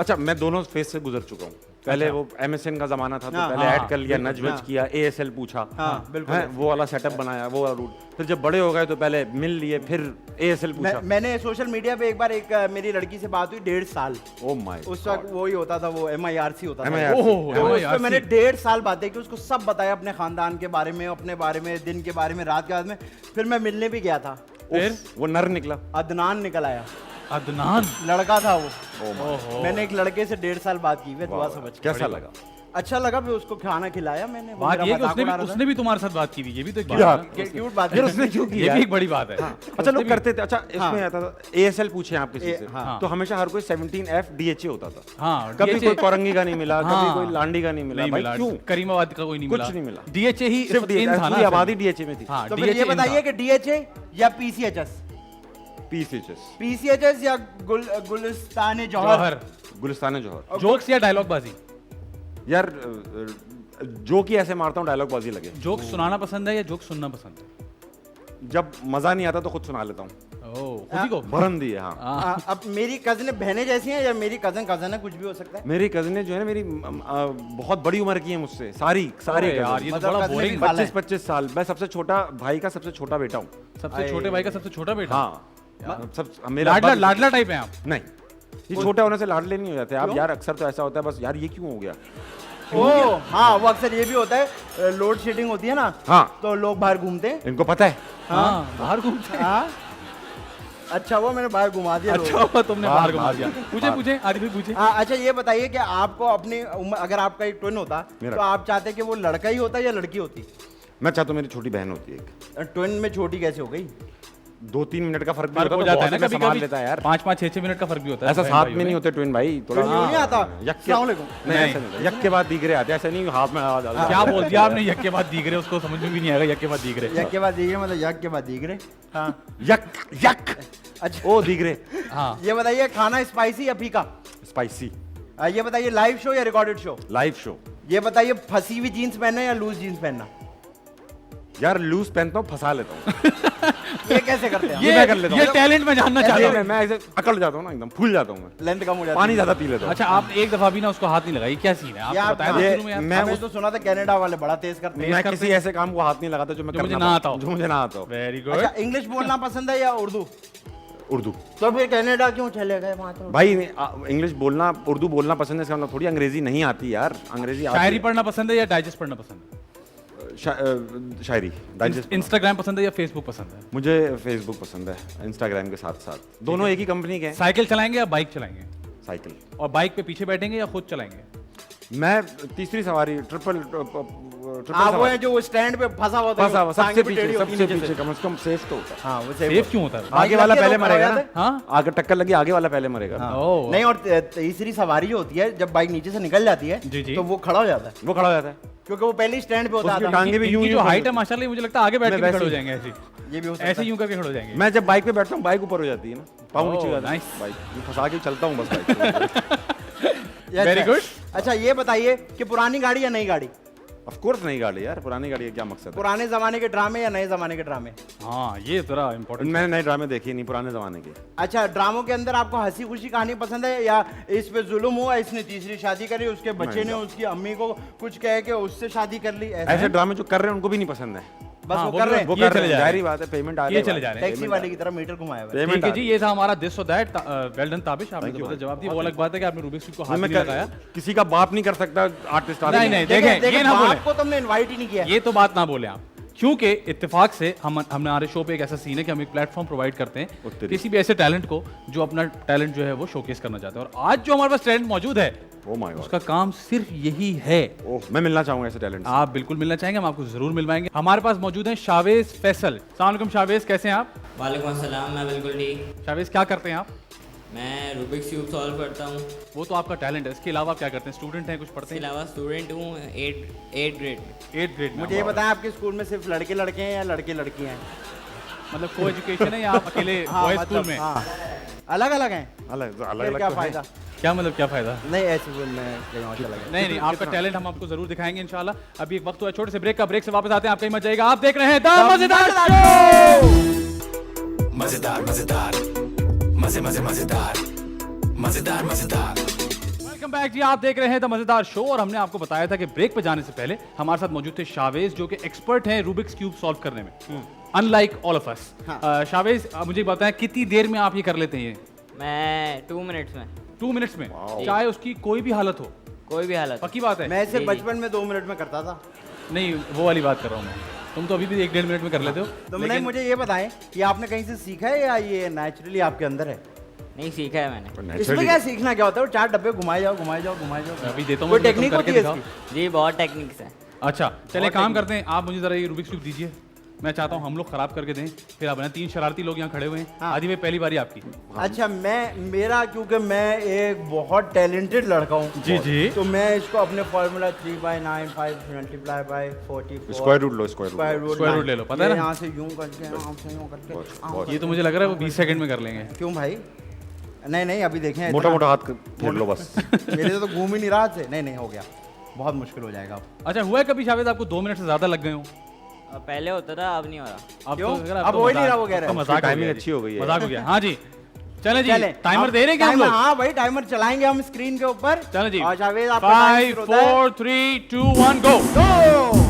अच्छा मैं दोनों फेज से गुजर चुका हूँ। पहले वो MSN का जमाना था तो हाँ, पहले हाँ, ऐड कर लिया, बिल्कुल, नज वज हाँ। किया, ASL पूछा, हाँ, बिल्कुल हैं, वो वाला सेटअप बनाया, वो वाला रूट। फिर जब बड़े हो गए तो पहले मिल लिए, फिर ASL पूछा। मैंने सोशल मीडिया पे एक बार मेरी लड़की से बात हुई 1.5 साल। ओ माय उस वक्त वो ही होता था, वो MIRC होता था। MIRC, ओहो, तो उस MIRC। पे मैंने 1.5 साल बातें की, उसको सब बताया अपने खानदान के बारे में, अपने बारे में, दिन के बारे में, रात के बारे में। फिर मैं मिलने भी गया था, फिर वो नर निकला। अदनान निकल आया, अदनान। लड़का था वो। ओहो। मैंने एक लड़के से 1.5 साल बात की, वे दुआ समझ के। कैसा लगा? अच्छा लगा, फिर उसको खाना खिलाया मैंने। वो बात मेरा ये कि मजाक उड़ा रहा उसने भी तुम्हारे साथ बात की थी, ये भी तो एक बात क्या? है ना। क्यूट बात फिर है। उसने क्यों ये किया? भी एक बड़ी बात है। अच्छा लोग करते थे। अच्छा इसमें आता था ASL पूछे आप किसी से हाँ। तो हमेशा हर कोई 17F DHA होता था। हाँ, कभी DHA कोई कोरंगी का नहीं मिला, हाँ। कभी कोई लांडी का नहीं मिला। नहीं भाई मिला, क्यों? करीमाबाद का कोई नहीं कुछ मिला, नहीं मिला। DHA ही सिर्फ इन था ना, पूरी आबादी DHA में थी। हाँ, तो फिर ये DHA इन बताइए था। कि DHA या PCHS? PCHS या गुलिस्तान जौहर? जौहर। गुलिस्तान जौहर। जोक्स या डायलॉग बाजी? यार जो कि ऐसे मारता हूँ डायलॉग बाजी लगे। जोक सुनाना पसंद है या जोक सुनना पसंद है? जब मजा नहीं आता तो खुद सुना लेता हूँ। ओह, खुद ही को। भरम दिए हाँ। अब मेरी कजन बहनें जैसी हैं या मेरी कजन है, कुछ भी हो सकता है। मेरी कजनें जो है ना मेरी बहुत बड़ी उम्र की हैं मुझसे, सारी अरे यार, ये तो मतलब बड़ा कजने बोरिंग। भी खाला है। 25-25 साल। मैं सबसे छोटा भाई का सबसे छोटा बेटा हूँ। सबसे छोटे भाई का सबसे छोटा बेटा। हाँ सब मेरा लाडला अब्बा- लाडला टाइप है आप? नहीं, ये छोटे होने से लाडले नहीं हो जाते आप यार। अक्सर तो ऐसा होता है, बस यार ये क्यों हो गया। ओ हाँ, वो अक्सर ये भी होता है, लोड शेडिंग होती है ना, हाँ तो लोग बाहर घूमते हैं। इनको पता है। हाँ, बाहर घूमते हैं। हाँ, अच्छा वो मैंने बाहर घुमा दिया लोग। अच्छा हुआ तुमने बाहर घुमा बाहर दिया। बाहर। पूछे पूछे आदि भाई पूछे। हाँ, अच्छा ये बताइए कि आपको अपनी उम्र, अगर आपका एक ट्विन होता मेरा। तो आप चाहते कि वो लड़का ही होता या लड़की होती? मैं चाहता हूँ मेरी छोटी बहन होती है एक। ट्विन में छोटी कैसे हो गई? 2-3 मिनट का फर्क भी फर्क होता हो है जाता तो है ना, बहुत कभी संभाल कभी लेता है यार। 5-5, 6-6 मिनट का फर्क भी होता है ऐसा बहन साथ भाइयों में नहीं होते ट्विन भाई, थोड़ा ट्विन यूं नहीं आता? यक के अस्सलाम वालेकुम। नहीं नहीं। ऐसा नहीं होता। यक के बाद दिख रहे आते ऐसे नहीं हाथ में आ जाता। क्या बोल दिया आपने? यक के बाद दीग रहे, उसको समझ में भी नहीं आएगा। यक के बाद दीग रहे। यक के बाद दीगरे मतलब यक के बाद दीगरे। हाँ, यक यक अच्छा ओ दिख रहे। हाँ, ये बताइए, खाना स्पाइसी या फीका? स्पाइसी। ये बताइए, लाइव शो या रिकॉर्डेड शो? Live show. ये बताइए, फंसी हुई जीन्स पहनना या लूज जीन्स पहनना? यार लूज पहनता हूँ, फंसा लेता हूँ। ये कैसे करते हैं? ये मैं कर लेता हूँ। ये टैलेंट मैं जानना चाहता हूँ। मैं ऐसे अकड़ जाता हूँ ना, एकदम फूल जाता हूँ मैं। लेंथ कम हो जाती पानी है। ज्यादा पी लेता हूँ। अच्छा, आप एक दफा भी ना उसको हाथ नहीं लगाई, क्या सीन है? ये आप आप बताया था ये- शुरू में यार। मैं मैंने उस- तो सुना था कनाडा वाले बड़ा तेज करते हैं। मैं करते किसी ऐसे काम को हाथ नहीं लगाता जो मैं जो मुझे करना ना पाऊँ, आता हो। जो मुझे ना आता हो। Very good. अच्छा, इंग्लिश बोलना पसंद है या उर्दू? उर्दू। तो फिर कनाडा क्यों चले गए वहां? तो भाई इंग्लिश बोलना, उर्दू बोलना पसंद है, इसका मतलब थोड़ी अंग्रेजी नहीं आती यार। अंग्रेजी आती शायरी है। पढ़ना पसंद है या डाइजेस्ट पढ़ना पसंद है? शायरी डाइजेस्ट। इंस्टाग्राम पसंद है या फेसबुक पसंद है? मुझे फेसबुक पसंद है, इंस्टाग्राम के साथ साथ। दोनों एक ही कंपनी के हैं। साइकिल चलाएंगे या बाइक चलाएंगे? साइकिल। और बाइक पे पीछे बैठेंगे या खुद चलाएंगे? मैं तीसरी सवारी ट्रिपल हाँ, वो है जो स्टैंड पे फंसा हुआ होता है, फंसा हुआ, टांगे सबसे पे पीछे, टेढ़ी होती है सबसे नीचे से। पीछे, कम से कम सेफ तो होता है। हाँ, वो सेफ क्यों होता है? आगे वाला लगती है पहले तो मरेगा खड़ा हो ना। हाँ? आगे टक्कर लगी, आगे वाला पहले मरेगा। ओह। नहीं, और तीसरी सवारी जो होती है, जब बाइक नीचे से निकल जाती है जी, जी। तो वो खड़ा हो जाता है, वो खड़ा हो जाता है। क्योंकि वो पहले ही स्टैंड पे होता उसकी है। टांगे भी यूं इनकी यूं जो हाइट है खड़ी- माशाल्लाह, मुझे लगता है आगे बैठ मैं के भी खड़े हो वैसे ही- जाएंगे ऐसे। ये भी हो सकता ऐसे है। यूं करके खड़े हो जाएंगे। मैं जब बाइक पे बैठता हूँ, बाइक ऊपर हो जाती है ना, पाँव नीचे ओह, हो जाता है। nice। बाइक यूं फंसा के चलता हूँ बस बाइक पे। ये Very अच्छा है। good। अच्छा, ये बताइए कि पुरानी गाड़ी या नई गाड़ी? ऑफ कोर्स नई गाड़ी यार, पुरानी गाड़ी का क्या मकसद है। पुराने जमाने के ड्रामे या नए जमाने के ड्रामे? हाँ, ये जरा इम्पोर्टेंट। मैंने नए ड्रामे देखे नहीं, पुराने जमाने के। अच्छा, ड्रामों के अंदर आपको हंसी खुशी कहानी पसंद है या इस पे जुल्म हुआ, इसने तीसरी शादी करी, उसके बच्चे ने उसकी अम्मी को कुछ कह के उससे शादी कर ली, ऐसे ड्रामे जो कर रहे हैं उनको भी नहीं पसंद है। बस हाँ, वो वो कर भी- रहे हैं। वो ये कर चले रहे जा हैं, रहे जाहिर बात है, पेमेंट आ ये चले जा रहे हैं। टैक्सी वाले की तरह मीटर घुमाया हुआ है। पेमेंट ठीक है जी, ये था हमारा दिस और दैट। वेल डन ताबिश, आपने Thank you, जबरदस्त भाई। जवाब दिया। वो अलग बात है कि आपने रूबिक्स क्यूब को हाथ मैं नहीं लगाया। किसी का बाप नहीं कर सकता आर्टिस्ट। नहीं, नहीं। देखें, देखें, ये ना बोले। आपको तुमने इनवाइट ही नहीं किया। ये तो बात ना बोले आप, क्योंकि इत्तेफाक से हमने हमारे शो पे एक ऐसा सीन है कि हम एक प्लेटफॉर्म प्रोवाइड करते हैं उत्तरी। किसी भी ऐसे टैलेंट को जो अपना टैलेंट जो है वो शोकेस करना चाहते हैं। और आज जो हमारे पास टैलेंट मौजूद है, ओह माय गॉड। उसका काम सिर्फ यही है। ओह, मैं मिलना चाहूंगा ऐसे टैलेंट से। आप बिल्कुल मिलना चाहेंगे, हम आपको जरूर मिलवाएंगे। हमारे पास मौजूद हैं शावेज फैसल। अस्सलाम वालेकुम शावेज, कैसे हैं आप? वालेकुम अस्सलाम, मैं बिल्कुल ठीक। शावेज, क्या करते हैं आप? मैं रूबिक्स क्यूब सॉल्व करता हूँ। वो तो आपका टैलेंट है, इसके अलावा आप क्या करते हैं? स्टूडेंट हैं, कुछ पढ़ते इसके हैं? अलावा स्टूडेंट हूँ 8 ग्रेड में। 8th ग्रेड में। मुझे ये बताएं, आपके स्कूल में सिर्फ लड़के लड़के हैं या लड़के लड़कियां हैं? मतलब को एजुकेशन है या आप अकेले बॉयज स्कूल में? हाँ, अलग अलग हैं। अलग फिर अलग क्या तो है। फायदा? क्या मतलब क्या फायदा? नहीं, ऐसे बोल मैं कहीं और चला गया। नहीं नहीं, आपका टैलेंट हम आपको जरूर दिखाएंगे इंशाल्लाह। अभी एक वक्त हुआ है छोटे से ब्रेक का, ब्रेक से वापस आते हैं, आप कहीं मत जाइएगा। आप देख रहे हैं द मजेदार शो। मजेदार मजेदार मजे मजे मजेदार मजेदार मजेदार वेलकम बैक जी, आप देख रहे हैं द मजेदार शो और हमने आपको बताया था कि ब्रेक पे जाने से पहले हमारे साथ मौजूद थे शावेज जो कि एक्सपर्ट हैं रूबिक्स क्यूब सॉल्व करने में, unlike all of us. Shavez, मुझे बताएं कितनी देर में आप ये कर लेते हैं? ये मैं 2 मिनट्स में 2 मिनट्स में, चाहे उसकी कोई भी हालत हो? कोई भी हालत। पक्की बात है? मैं इसे जी, बचपन में 2 मिनट में करता था। नहीं, वो वाली बात कर रहा हूँ मैं। तुम तो अभी भी 1-1.5 मिनट में कर लेते हो। तो मैंने मुझे ये बताएं कि आपने कहीं से सीखा है या ये नेचुरली आपके अंदर है? नहीं सीखा है मैंने। इसमें क्या सीखना क्या होता है? वो 4 डब्बे घुमाए जाओ घुमाए जाओ घुमाए जाओ। अभी देता हूँ, कोई मुझे तुम टेक्निक करके होती है दिखाओ। इसकी? जी बहुत टेक्निक्स है। अच्छा चले, बहुत काम करते हैं, आप मुझे जरा ये रूबिक्स क्यूब दीजिए। मैं चाहता हूँ हम लोग खराब करके दें, फिर आप 3 शरारती लोग यहाँ खड़े हुए हैं। हाँ। आदि भाई, पहली बारी आपकी। अच्छा, मेरा क्योंकि मैं एक बहुत टैलेंटेड लड़का हूँ जी, जी। तो मैं इसको अपने formula 3/9 5 multiply by 44 square root लो, स्क्वायर रूट। Square root ले लो, पता है ना? यहाँ से यूं करके यहाँ से यूं करके ये तो मुझे लग रहा है वो 20 सेकंड में कर लेंगे। क्यों भाई? नहीं नहीं, अभी देखें। मोटा इतना- मोटा हाथ फेर लो बस। मेरे से तो घूम ही नहीं रहा से। नहीं नहीं, हो गया, बहुत मुश्किल हो जाएगा अब। अच्छा, हुआ है कभी शायद आपको 2 मिनट से ज्यादा लग गए हो? पहले होता था, अब नहीं हो रहा। अब क्यों? तो लग रहा है अब तो हो ही नहीं मजाक- रहा, वो कह रहे अब तो हैं। मजाक हो टाइमिंग गया अच्छी हो गई है। मजाक हो गया। हाँ जी, चले जी, चले, टाइमर अब दे रहे क्या हम टाइमर- लोग? हाँ भाई, टाइमर चलाएंगे हम स्क्रीन के ऊपर। चलो जी, और जावेद आपका टाइम 5 शुरू होता है। 4 3 2 1 गो। दो।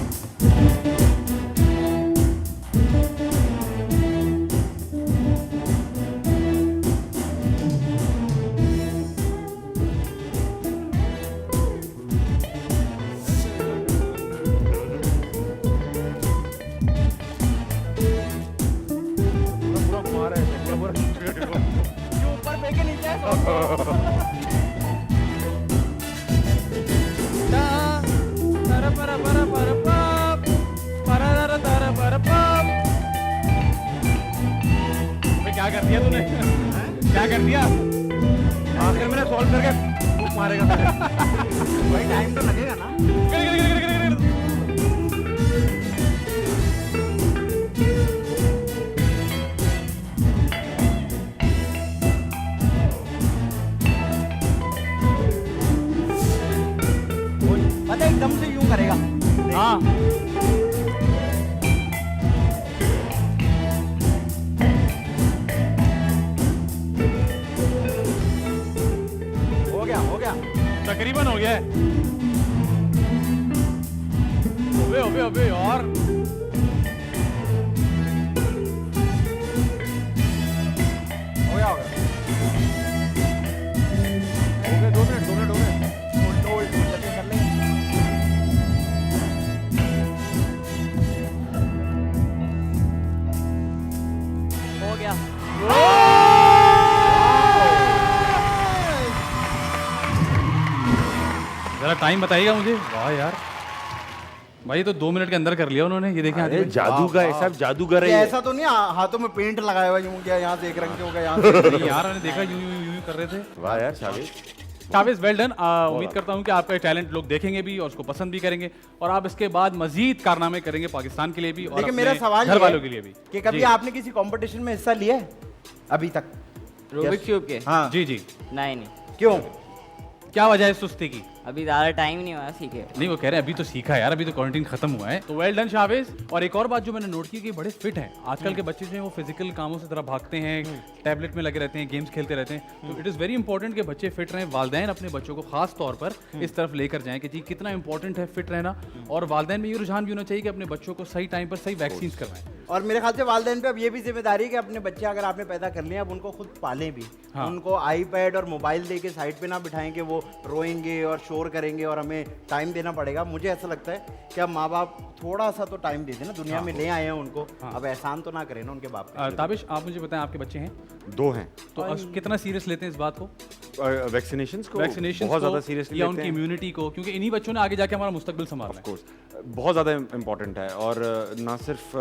ये ऊपर फेंके नीचे है। क्या कर दिया तूने? क्या कर दिया? आखिर मैंने सॉल्व करके मारेगा तुझे। भाई टाइम तो लगेगा ना। पता है, एकदम से यूं करेगा। हाँ, हो गया हो गया। तकरीबन हो गया है। अबे अबे अबे यार, हो गया हो गया। हो गए 2 मिनट 2 मिनट हो गए। होल्ड जल्दी कर लेंगे। हो गया। जरा टाइम बताइएगा मुझे। वाह यार, भाई तो 2 मिनट के अंदर कर लिया उन्होंने। ये देखें, अरे जादूगर है, सब जादूगर ये है। ऐसा तो नहीं हाथों में पेंट लगाया हुआ यूं क्या? यहाँ से एक रंग के हो गया, यहाँ से नहीं यार, मैंने देखा यूं यूं यूं यूं कर रहे थे। वाह यार शाबाश। Shavez, well done. उम्मीद करता हूं कि आपका टैलेंट लोग देखेंगे भी और उसको पसंद भी करेंगे और आप इसके बाद मजीद कारनामे करेंगे पाकिस्तान के लिए भी और लेकिन मेरा अपने सवाल घर ये वालों है के लिए भी। कि कभी जी। आपने किसी कंपटीशन में हिस्सा लिया है अभी तक? रूबिक क्यूब के? हाँ। जी जी, नहीं, क्यों? क्या वजह है सुस्ती की? अभी ज़्यादा टाइम नहीं हुआ सीखे। नहीं, वो कह रहे हैं अभी तो सीखा है यार, अभी तो क्वारंटीन खत्म हुआ है। तो वेल डन शावेज। और एक और बात जो मैंने नोट की कि बड़े फिट हैं आजकल के बच्चे जो हैं, वो फिजिकल कामों से तरह भागते हैं, टैबलेट में लगे रहते हैं, गेम्स खेलते रहते हैं। तो इट इज़ वेरी इंपॉर्टेंट कि बच्चे फिट रहें। वालिदैन अपने बच्चों को खास तौर पर इस तरफ लेकर जाएं कि जी कितना इंपॉर्टेंट है फिट रहना, और वालिदैन में ये रुझान भी होना चाहिए कि अपने बच्चों को सही टाइम पर सही वैक्सीन करवाएं। और मेरे ख्याल से वालिदैन पे अब ये भी जिम्मेदारी है कि अपने बच्चे अगर आपने पैदा कर लिए, अब उनको खुद पालें भी। हाँ। उनको आईपैड और मोबाइल दे के साइड पे ना बिठाएं कि वो रोएंगे और शोर करेंगे और हमें टाइम देना पड़ेगा। मुझे ऐसा लगता है कि अब माँ बाप थोड़ा सा तो टाइम दे दें ना, दुनिया में ले आए हैं उनको, अब एहसान तो ना करें ना उनके बाप पे। ताबिश, आप मुझे बताएं, आपके बच्चे हैं 2 हैं। तो कितना सीरियस लेते हैं इस बात को? वैक्सीनेशंस को वैक्सीनेशन बहुत ज़्यादा सीरियसली या लेते उनकी हैं। इम्यूनिटी को, क्योंकि इन्हीं बच्चों ने आगे जाके हमारा मुस्तकबिल संभालना है। कोर्स बहुत ज़्यादा इम्पोर्टेंट है और ना सिर्फ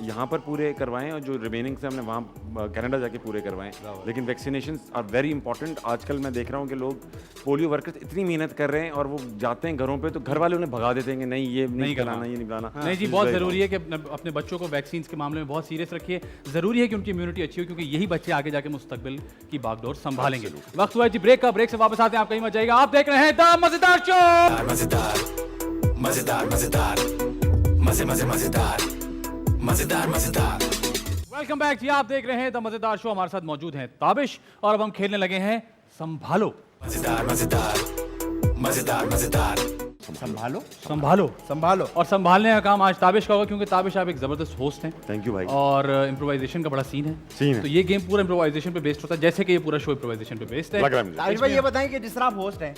यहाँ पर पूरे करवाएं और जो रिमेनिंग से हमने वहाँ कनाडा जाके पूरे करवाएं, लेकिन वैक्सीनेशंस आर वेरी इंपॉर्टेंट। आजकल मैं देख रहा हूँ कि लोग पोलियो वर्कर्स इतनी मेहनत कर रहे हैं और वो जाते हैं घरों पे तो घर वाले उन्हें भगा देते हैं कि नहीं ये नहीं कराना, ये नहीं कराना। नहीं जी, बहुत ज़रूरी है कि अपने बच्चों को वैक्सीन के मामले में बहुत सीरियस रखिए। ज़रूरी है कि उनकी इम्यूनिटी अच्छी हो, क्योंकि यही बच्चे आगे जाके मुस्तकबिल की बागडोर संभालेंगे। वक्त हुआ है जी ब्रेक का। ब्रेक से वापस आते हैं, आप कहीं मत जाइएगा। आप देख रहे हैं द मजेदार शो। मजेदार मजेदार मजेदार मजे मजे मजेदार मजेदार मजेदार। वेलकम बैक जी, आप देख रहे हैं द मजेदार शो। हमारे साथ मौजूद हैं ताबिश और अब हम खेलने लगे हैं संभालो। मजेदार मजेदार मजेदार मजेदार संभालो संभालो संभालो। और संभालने का काम आज ताबिश का होगा क्योंकि ताबिश आप एक जबरदस्त होस्ट हैं थैंक यू भाई। और इम्प्रोवाइजेशन का बड़ा सीन है। सीन है। तो ये गेम पूरा इम्प्रोवाइजेशन पे बेस्ड होता है, जैसे कि ये पूरा शो इम्प्रोवाइजेशन पे बेस्ड है। लग रहा है मुझे। ताबिश भाई ये बताएं कि जिस तरह आप होस्ट हैं,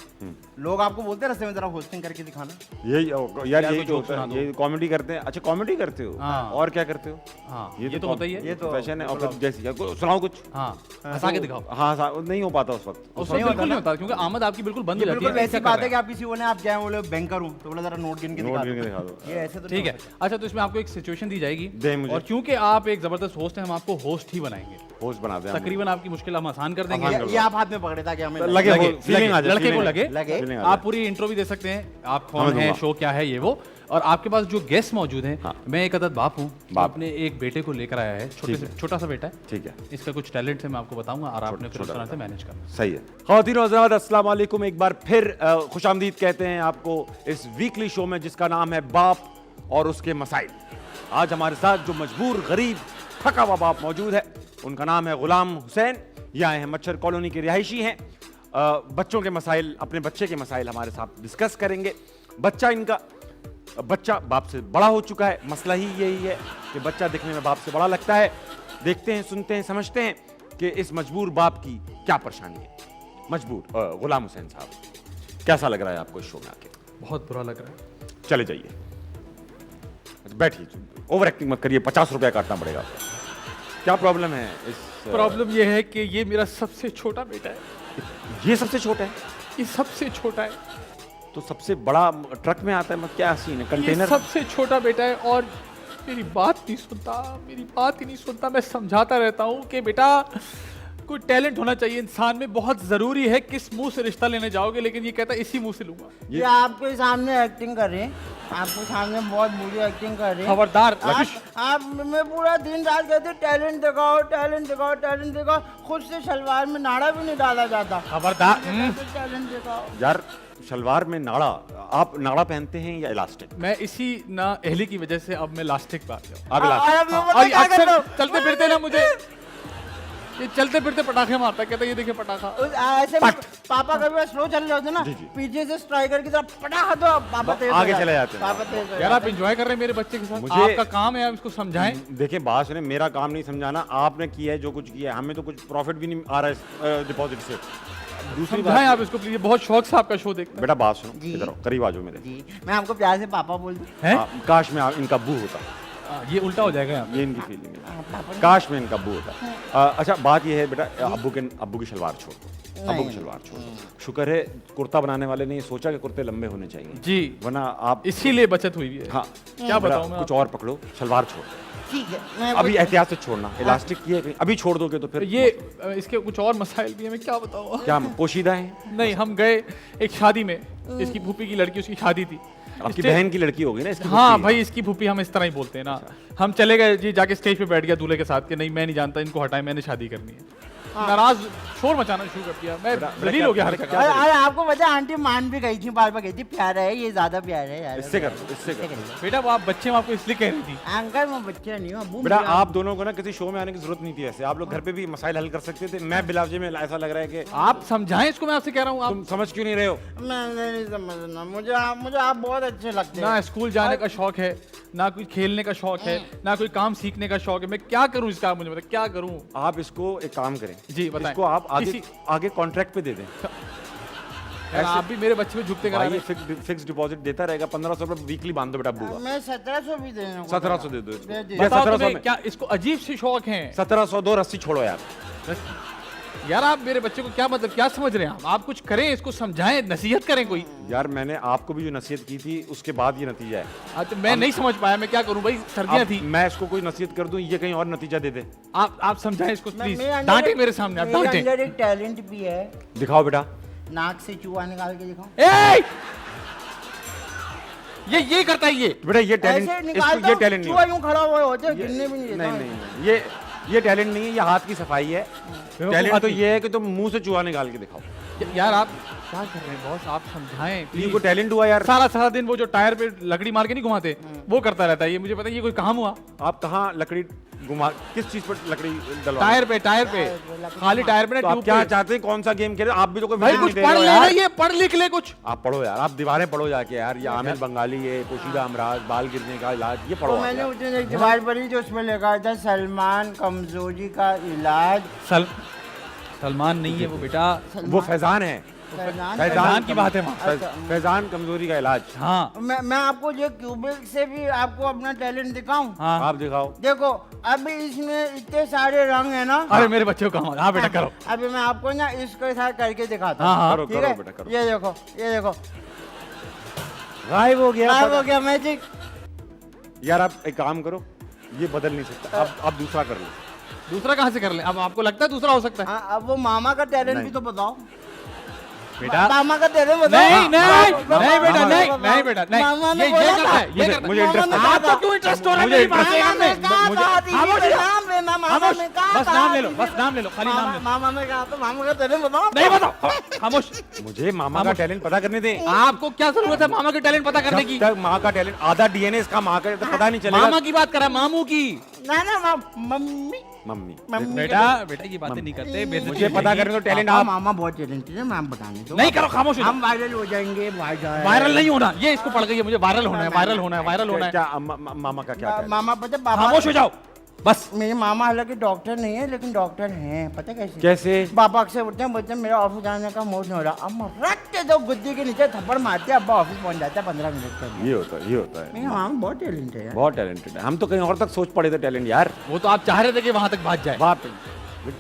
लोग आपको बोलते हैं रस्ते में जरा होस्टिंग करके दिखाना। यही यार यही कुछ तो जोक होता सुना है, दो। ये कॉमेडी करते हैं। अच्छा कॉमेडी करते हो हाँ। और क्या करते हो? हाँ ये तो होता ही है। ये तो फैशन है। और फिर जैसे सुनाओ कुछ। हाँ हंसा के दिखाओ। हाँ नहीं हो पाता उस वक्त। उस वक्त बिल्कुल नहीं होता क्योंकि आमद आपकी बिल्कुल बंद हो जाती बिल्कुल है। वैसी बात है कि आप किसी बोले आप क्या बोले बैंकर हूँ तो बोला जरा नोट गिन के नोट गिन के दिखा दिखा दो। दो। ये ऐसे तो ठीक है। अच्छा तो इसमें आपको एक सिचुएशन दी जाएगी दे मुझे। और क्योंकि आप एक जबरदस्त होस्ट हैं हम आपको होस्ट ही बनाएंगे। होस्ट बना दे। तकरीबन आपकी मुश्किल हम आसान कर देंगे। ये आप हाथ में पकड़े ताकि हमें लगे लगे, फीलिंग आ जाए। लड़के को लगे। लगे। आप पूरी इंट्रो भी दे सकते हैं, आप कौन समझ है, लूंगा। शो क्या है, ये वो। और आपके पास जो गेस्ट मौजूद हैं, हाँ। मैं एक अदद बाप हूँ, बाप। अपने एक बेटे को लेकर आया है, छोटा सा बेटा है। ठीक है इसका कुछ टैलेंट है मैं आपको बताऊंगा और आपने फिर उस छोटा तरह से मैनेज करना। सही है। ख़वातीन और हज़रात अस्सलाम वालेकुम। एक बार फिर खुशामदीद कहते हैं आपको इस वीकली शो में जिसका नाम है बाप और उसके मसाइल। आज हमारे साथ जो मजबूर गरीब थका हुआ बाप मौजूद है, उनका नाम है गुलाम हुसैन। ये आए हैं मच्छर कॉलोनी के रिहायशी हैं। बच्चों के मसाइल, अपने बच्चे के मसाइल हमारे साथ डिस्कस करेंगे। बच्चा बाप से बड़ा हो चुका है। मसला ही यही है कि बच्चा दिखने में बाप से बड़ा लगता है। देखते हैं, सुनते हैं, समझते हैं कि इस मजबूर बाप की क्या परेशानी है। मजबूर गुलाम हुसैन साहब, कैसा लग रहा है आपको इस शो में आके? बहुत बुरा लग रहा है। चले जाइए, बैठिए, ओवर एक्टिंग मत करिए। 50 रुपया काटना पड़ेगा आपको। क्या प्रॉब्लम है इस प्रॉब्लम ये है कि ये मेरा सबसे छोटा बेटा है। ये सबसे छोटा है? ये सबसे छोटा है। तो सबसे बड़ा ट्रक में आता है? मतलब क्या सीन है? ये कंटेनर? सबसे छोटा बेटा है और मेरी बात नहीं सुनता, मेरी बात ही नहीं सुनता। मैं समझाता रहता हूँ कि बेटा कोई टैलेंट होना चाहिए इंसान में, बहुत जरूरी है। किस मुंह से रिश्ता लेने जाओगे, लेकिन ये कहता है इसी मुंह से लूंगा। ये आपके सामने एक्टिंग कर रहे हैं, आपके सामने बहुत बुरी एक्टिंग कर रहे हैं। खबरदार। आप मैं पूरा दिन रात कहते टैलेंट दिखाओ, टैलेंट दिखाओ, टैलेंट दिखाओ। खुद से सलवार में नाड़ा भी नहीं डाला जाता। खबरदार। टैलेंट दिखाओ। यार शलवार में नाड़ा, आप नाड़ा पहनते हैं या इलास्टिक? मैं इसी ना एहली की वजह से अब मैं लास्टिक पे आ गया। आप इलास्टिक। और ये अक्सर चलते फिरते ना मुझे ये चलते फिरते पटाखे मारता है, कहता है ये देखिए पटाखा। ऐसे में पापा कभी स्लो चल रहे होते ना, जी, जी। पीछे से स्ट्राइकर की तरफ पटाखा दो, पापा तेज आगे हो चले जाते। जाते हैं। पापा तेज हो यार आप जाते। एंजॉय कर रहे हैं मेरे बच्चे के साथ। मुझे- आपका काम है आप इसको समझाएं। देखिए बात सुने, मेरा काम नहीं समझाना। आपने किया है जो कुछ किया है, हमें तो कुछ प्रॉफिट भी नहीं आ रहा है डिपॉजिट से। दूसरी समझाएं बात, आप इसको प्लीज, बहुत शौक से आपका शो देखते बेटा बात सुनो, जी। इधर आओ, करीब आ जाओ मेरे। जी, मैं आपको प्यार से पापा बोल दूं। हैं। काश में इनका बू होता। ये उल्टा हो जाएगा यहाँ पे। ये इनकी फीलिंग है। काश में इनका अब्बू होता। अच्छा बात ये है बेटा, अब्बू की शलवार छोड़ दो। अब्बू की शलवार छोड़ दो। शुक्र है कुर्ता बनाने वाले ने ये सोचा कि कुर्ते लंबे होने चाहिए, जी वरना आप इसीलिए बचत हुई है। हाँ क्या बेटा, बताऊं मैं कुछ और पकड़ो, शलवार छोड़। ठीक है, मैं अभी एहतियात से छोड़ना, इलास्टिक की है कहीं, अभी छोड़ दोगे तो फिर ये इसके कुछ और मसाइल भी है, मैं क्या बताऊं। क्या पोशीदा है? नहीं, हम गए एक शादी में, इसकी फूफी की लड़की, उसकी शादी थी। आपकी स्टे- बहन की लड़की होगी ना इसकी? हाँ फूफी? भाई, इसकी फूफी हम इस तरह ही बोलते हैं ना। हम चले गए जी, जाके स्टेज पे बैठ गया दूल्हे के साथ कि नहीं मैं नहीं जानता, इनको हटाए, मैंने शादी करनी है। नाराज शोर मचाना शुरू कर दिया। मैं दलील हो गया हर जगह। अरे आपको पता है, आंटी मान भी गई थी, बार बार गई थी, प्यारा है ये, ज्यादा प्यारा है यार। इससे कर दो, इससे कर दो। बेटा वो आप बच्चे में आपको इसलिए कह रही थी। अंकल मैं बच्चा नहीं हूँ, अब्बू बेटा मेरा- आप दोनों को ना किसी शो में आने की जरूरत नहीं थी। ऐसे आप लोग घर पे भी मसाइल हल कर सकते थे। मैं बिलावजे में ऐसा लग रहा है कि आप समझाएं इसको, मैं आपसे कह रहा हूँ। आप तुम समझ क्यों नहीं रहे हो? मैं नहीं समझना, मुझे आप बहुत अच्छे लगते ना हैं। स्कूल जाने का शौक है, ना कोई खेलने का शौक है, ना कोई काम सीखने का शौक है। मैं क्या करूं इसका, आप मुझे बताएं क्या करूं। आप इसको एक काम करें, जी, बताएं। इसको आप किसी- आगे कॉन्ट्रैक्ट पे दे दें। यार, आप भी मेरे बच्चे पे झुकते करा भाई रहे ये फिक्स डिपॉजिट देता रहेगा। 1500 रुपए वीकली बांध दो बेटा अब्बू का। मैं 1700 भी देने को 1700 दे दो इसको। दे दे। या बताओ 1700 तुम्हें में क्या इसको अजीब से शौक हैं। 1700 दो, रस्सी छोड़ो यार। यार आप मेरे बच्चे को क्या मतलब क्या समझ रहे हैं आप कुछ करें, इसको समझाएं, नसीहत करें कोई। यार मैंने आपको भी जो नसीहत की थी उसके बाद ये नतीजा है। तो मैं नहीं समझ पाया, मैं क्या करूं भाई, सर्दियां अब थी। मैं इसको कोई नसीहत कर दूं, ये कहीं और नतीजा दे दे। आप समझाएं इसको प्लीज, मेरे अंदर डांटे एक- मेरे सामने, आप मेरे डांटे। अंदर एक टैलेंट भी है, दिखाओ बेटा। नाक से चूहा निकाल के दिखाओ। ए! ये करता है ये। बेटा ये टैलेंट, ऐसे इसको निकालता ये हूँ, टैलेंट नहीं चूहा है। यूं खड़ा हुआ होता है, ये- गिनने भी नहीं देता। नहीं नहीं ये टैलेंट नहीं है, ये हाथ की सफाई है। टैलेंट तो ये है कि तुम मुंह से चूहा निकाल के दिखाओ। यार आप क्या कर रहे हैं बॉस, आप समझाएं ये प्लीज। कोई टैलेंट हुआ यार? सारा सारा दिन वो जो टायर पे लकड़ी मार के नहीं घुमाते, वो करता रहता है। ये मुझे पता है, ये कोई काम हुआ? आप कहाँ लकड़ी घुमा, किस चीज पर लकड़ी डलवा? टायर पे खाली टायर पे ना तो आप ट्यूब क्या पे। चाहते हैं, कौन सा गेम खेले? आप भी तो कोई भाई विजन कुछ नहीं दे पढ़ रहे ले हो ना, यार। ये पढ़ लिख ले कुछ। आप पढ़ो यार, आप दीवारें पढ़ो जाके यार। ये आमिर बंगाली है, पोशीदा अमराज, बाल गिरने का इलाज, ये पढ़ो तो आप मैंने यार। उस दिन एक दीवार पढ़ी जो उसमें लिखा था सलमान कमजोरी का इलाज। सलमान नहीं है वो बेटा, वो फैजान है। फैजान की बात है वहाँ। फैजान कमजोरी का इलाज। हाँ मैं आपको ये क्यूबिक से भी आपको अपना टैलेंट दिखाऊं। हाँ। आप दिखाओ। देखो अभी इसमें इतने सारे रंग है ना। अरे मेरे बच्चे को काम, हाँ बेटा करो। अभी मैं आपको ना इसके साथ करके दिखाता हाँ, हूँ। हाँ। करो, ठीक करो है? बेटा, करो। ये देखो, ये देखो, गायब हो गया। गायब हो गया मैजिक। यार आप एक काम करो, ये बदल नहीं सकता। अब दूसरा कर लो। दूसरा कहाँ से कर ले? अब आपको लगता है दूसरा हो सकता है? हाँ, अब वो मामा का टैलेंट भी तो बताओ। बेटा मामा का टैलेंट बताओ। नहीं नहीं मामा- नहीं बेटा, मामा- नहीं मामा- नहीं बेटा, नहीं। मामा ने ये बोला करता था। है, ये करता है। मुझे इंटरेस्ट मामा ने आपको कहा क्यों इंटरेस्ट हो रहा है मुझे मेरी interest बात मामा में? ने कहा मुझे- था, दीदी खामोश के हो जाओ। नाम लेना, मामा खामोश, ने कहा बस था, नाम ले लो, दीदी बस नाम ले लो, खाली नाम ले लो। मामा ने कहा तो मामा का टैलेंट बताओ। नहीं बताओ, खामोश। मुझे मामा का टैलेंट पता करने दें। आपको क्या जरूरत है मामा के टैलेंट पता करने जब की? तक माँ का टैलेंट, आधा डीएनए इसका माँ का, तो पता नहीं चलेगा। मामा की बात कर रहा है, मामू की। ना ना मम्मी मम्मी, मम्मी बेटा बेटा ये बातें नहीं करते, बेइज्जती मुझे पता होगी। करने को टैलेंट पापा, आप। मामा बहुत टैलेंटेड है, मैम बताने दो। नहीं करो, खामोश हो जाओ। हम वायरल हो जाएंगे भाईजान। वायरल नहीं होना, ये इसको पड़ गई है, मुझे वायरल होना है, वायरल होना है, वायरल होना है। क्या मामा का क्या talent? मामा पता पापा खामोश हो जाओ बस। मेरे मामा हालांकि डॉक्टर नहीं है लेकिन डॉक्टर हैं, पता कैसे? कैसे? पापा अक्सर उठते हैं, बोलते हैं मेरा ऑफिस जाने का मूड नहीं हो रहा, अब रखते दो गुद्दी के नीचे थप्पड़ मारते हैं, अब्बा ऑफिस पहुंच जाता है 15 मिनट के अंदर। ये होता है, ये होता है। मेरे मामा बहुत टैलेंट है यार। बहुत टैलेंटेड है। हम तो कहीं और तक सोच पड़े थे टैलेंट यार। वो तो आप चाह रहे थे कि वहां तक भाग जाए। बात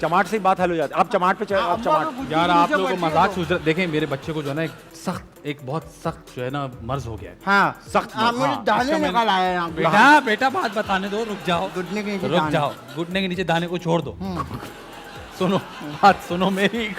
चमाट से ही बात हल हो जाती। आप चमाट पे चले, आप अब्बा को चमाट। गुद्दी यार के आप नीचे लोगों को बैठे मजाक दो। सूझ रहा, देखें मेरे बच्चे को जो है ना एक बहुत सख्त जो है ना मर्ज हो गया है। हाँ सख्त हाँ, मेरे हाँ, दाने इसका मैंने- निकल आए हैं यहाँ पे। बेटा बेटा बात बताने दो, रुक जाओ, घुटने के नीचे रुक दाने। जाओ, घुटने के नीचे दाने को छोड़ दो। सुनो बात सुनो मेरी।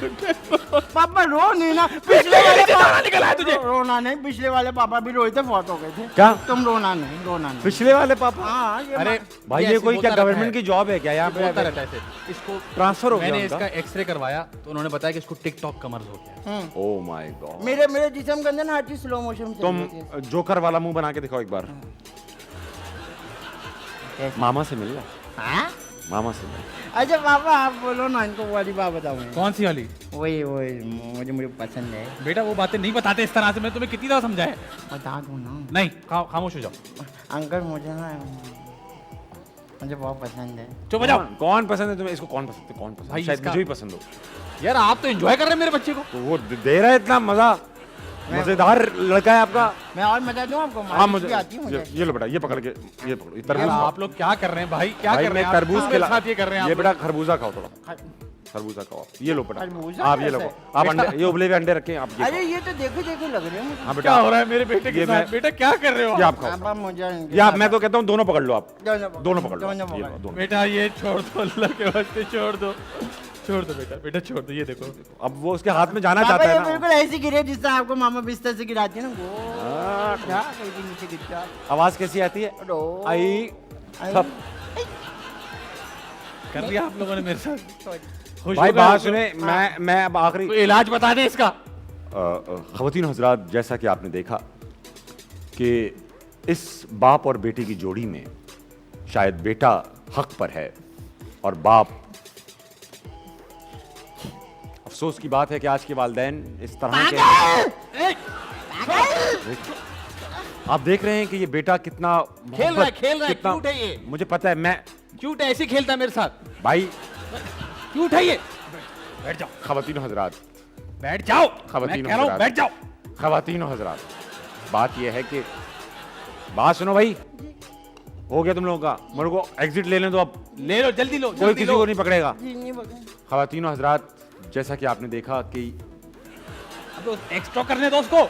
पापा रो नहीं ना, पिछले वाले दाना निकल आया तुझे। रोना नहीं, पिछले वाले पापा भी रोए थे, फौत हो गए थे। क्या? तुम रोना नहीं, रोना नहीं। पिछले वाले पापा? हाँ ये अरे भाई ये ऐसे कोई बोलता क्या रहता गवर्नमेंट है। की जॉब है क्या यहाँ बोलता पे? रहता है ऐसे। इसको ट्रांसफर हो गया मैंने उनका? इसका एक्सरे करवाया तो उन्होंने बताया कि इसको टिकटॉक का मर्ज हो गया है। Oh my God. मेरे जिस्म के अंदर ना हर चीज स्लो मोशन में चल तुम रही थी। जोकर वाला मुंह बना के दिखाओ एक बार। मामा से मिलना, हाँ? मामा से मिलना। अच्छा पापा आप बोलो ना, इनको वो वाली बात बताओ मैं। कौन सी वाली? वही वही मुझे पसंद है। बेटा वो बातें नहीं बताते इस तरह से, मैं तुम्हें कितनी दफा समझाया। बता दो ना नहीं खामोश हो जाओ, अंकल, मुझे ना मुझे बहुत पसंद है। चुप हो जाओ। कौन पसंद है तुम्हें? इसको कौन पसंद है? कौन पसंद भाई है? शायद इसका- मुझे भी पसंद हो। यार आप तो एंजॉय कर रहे हैं मेरे बच्चे को। तो वो दे रहा है इतना मजा, मजेदार लड़का है आपका। मैं और मजा दूं आपको? हाँ मालिश मुझे भी आती है मुझे। ये लो बेटा, ये पकड़ के, ये पकड़ो, ये यार तरबूज खाओ। आप लोग क्या कर रहे हैं भाई, क्या भाई कर रहे मैं हैं आप? तरबूज क्यों के मेरे साथ ये कर रहे हैं ये आप बेटा खरबूजा खाओ थोड़ा, खरबूजा खाओ आप। ये लो बेटा, खरबूजा आप ये लो, कैसे? आप अंडे, ये उबले हुए अंडे रखे हैं आप, ये अरे खाओ। ये तो देखे देखे लग रहे हैं मुझे। हाँ क्या बेटा, हो रहा है मेरे बेटे के ये साथ? मैं- बेटा क्या कर रहे हो ये आप? आप खाओ। पापा मुझे इनके या साथ- मैं तो कहता हूँ दोनों पकड़ लो आप, दोनों पकड़ लो, दोनों ये लो, पकड़। दोनों। बेटा ये छोड़ दो, अल्लाह के वास्ते छोड़ दो, छोड़ दो बेटा, बेटा छोड़ दो। ये देखो अब वो उसके हाथ में जाना पापा चाहता ये है ना। बिल्कुल ऐसी गिरे जिस तरह आपको मामा बिस्तर से गिराती है ना, हाँ, वो क्या कहीं भी नीचे गिर गया। आवाज कैसी आती है? रो। आई आई। सब। कर लिया आप लोगों ने मेरे साथ। खुश भाई हो गए बात आप लोग? सुने, मैं अब आखिरी कोई इलाज बता दे इसका। ख़वातीन हज़रात, जैसा कि आपने देखा कि इस बाप और बेटी की जोड़ी में शायद बेटा हक पर है और बाप। अफसोस की बात है कि आज के वालिदैन इस तरह के। आप देख रहे हैं कि ये बेटा कितना खेल रहा है, खेल रहा है, कितना- क्यूट है ये। मुझे पता है, मैं क्यूट है, ऐसे ही खेलता है मेरे साथ। भाई क्यूट है ये। बैठ जाओ, ख़वातीन हज़रात, बैठ जाओ, ख़वातीन मैं कह रहा हूँ हज़रात, बैठ जाओ। ख़वातीन हज़रात, बात यह है कि बात सुनो भाई, हो गया तुम लोगों का, मेरे को एग्जिट ले लें तो अब ले लो, जल्दी लो, कोई जल्दी किसी लो। को नहीं पकड़ेगा। जी, नहीं पकड़े। ख़वातीन हज़रात, जैसा कि आपने देखा कि अब एक्स्ट्रा करने दो उसको।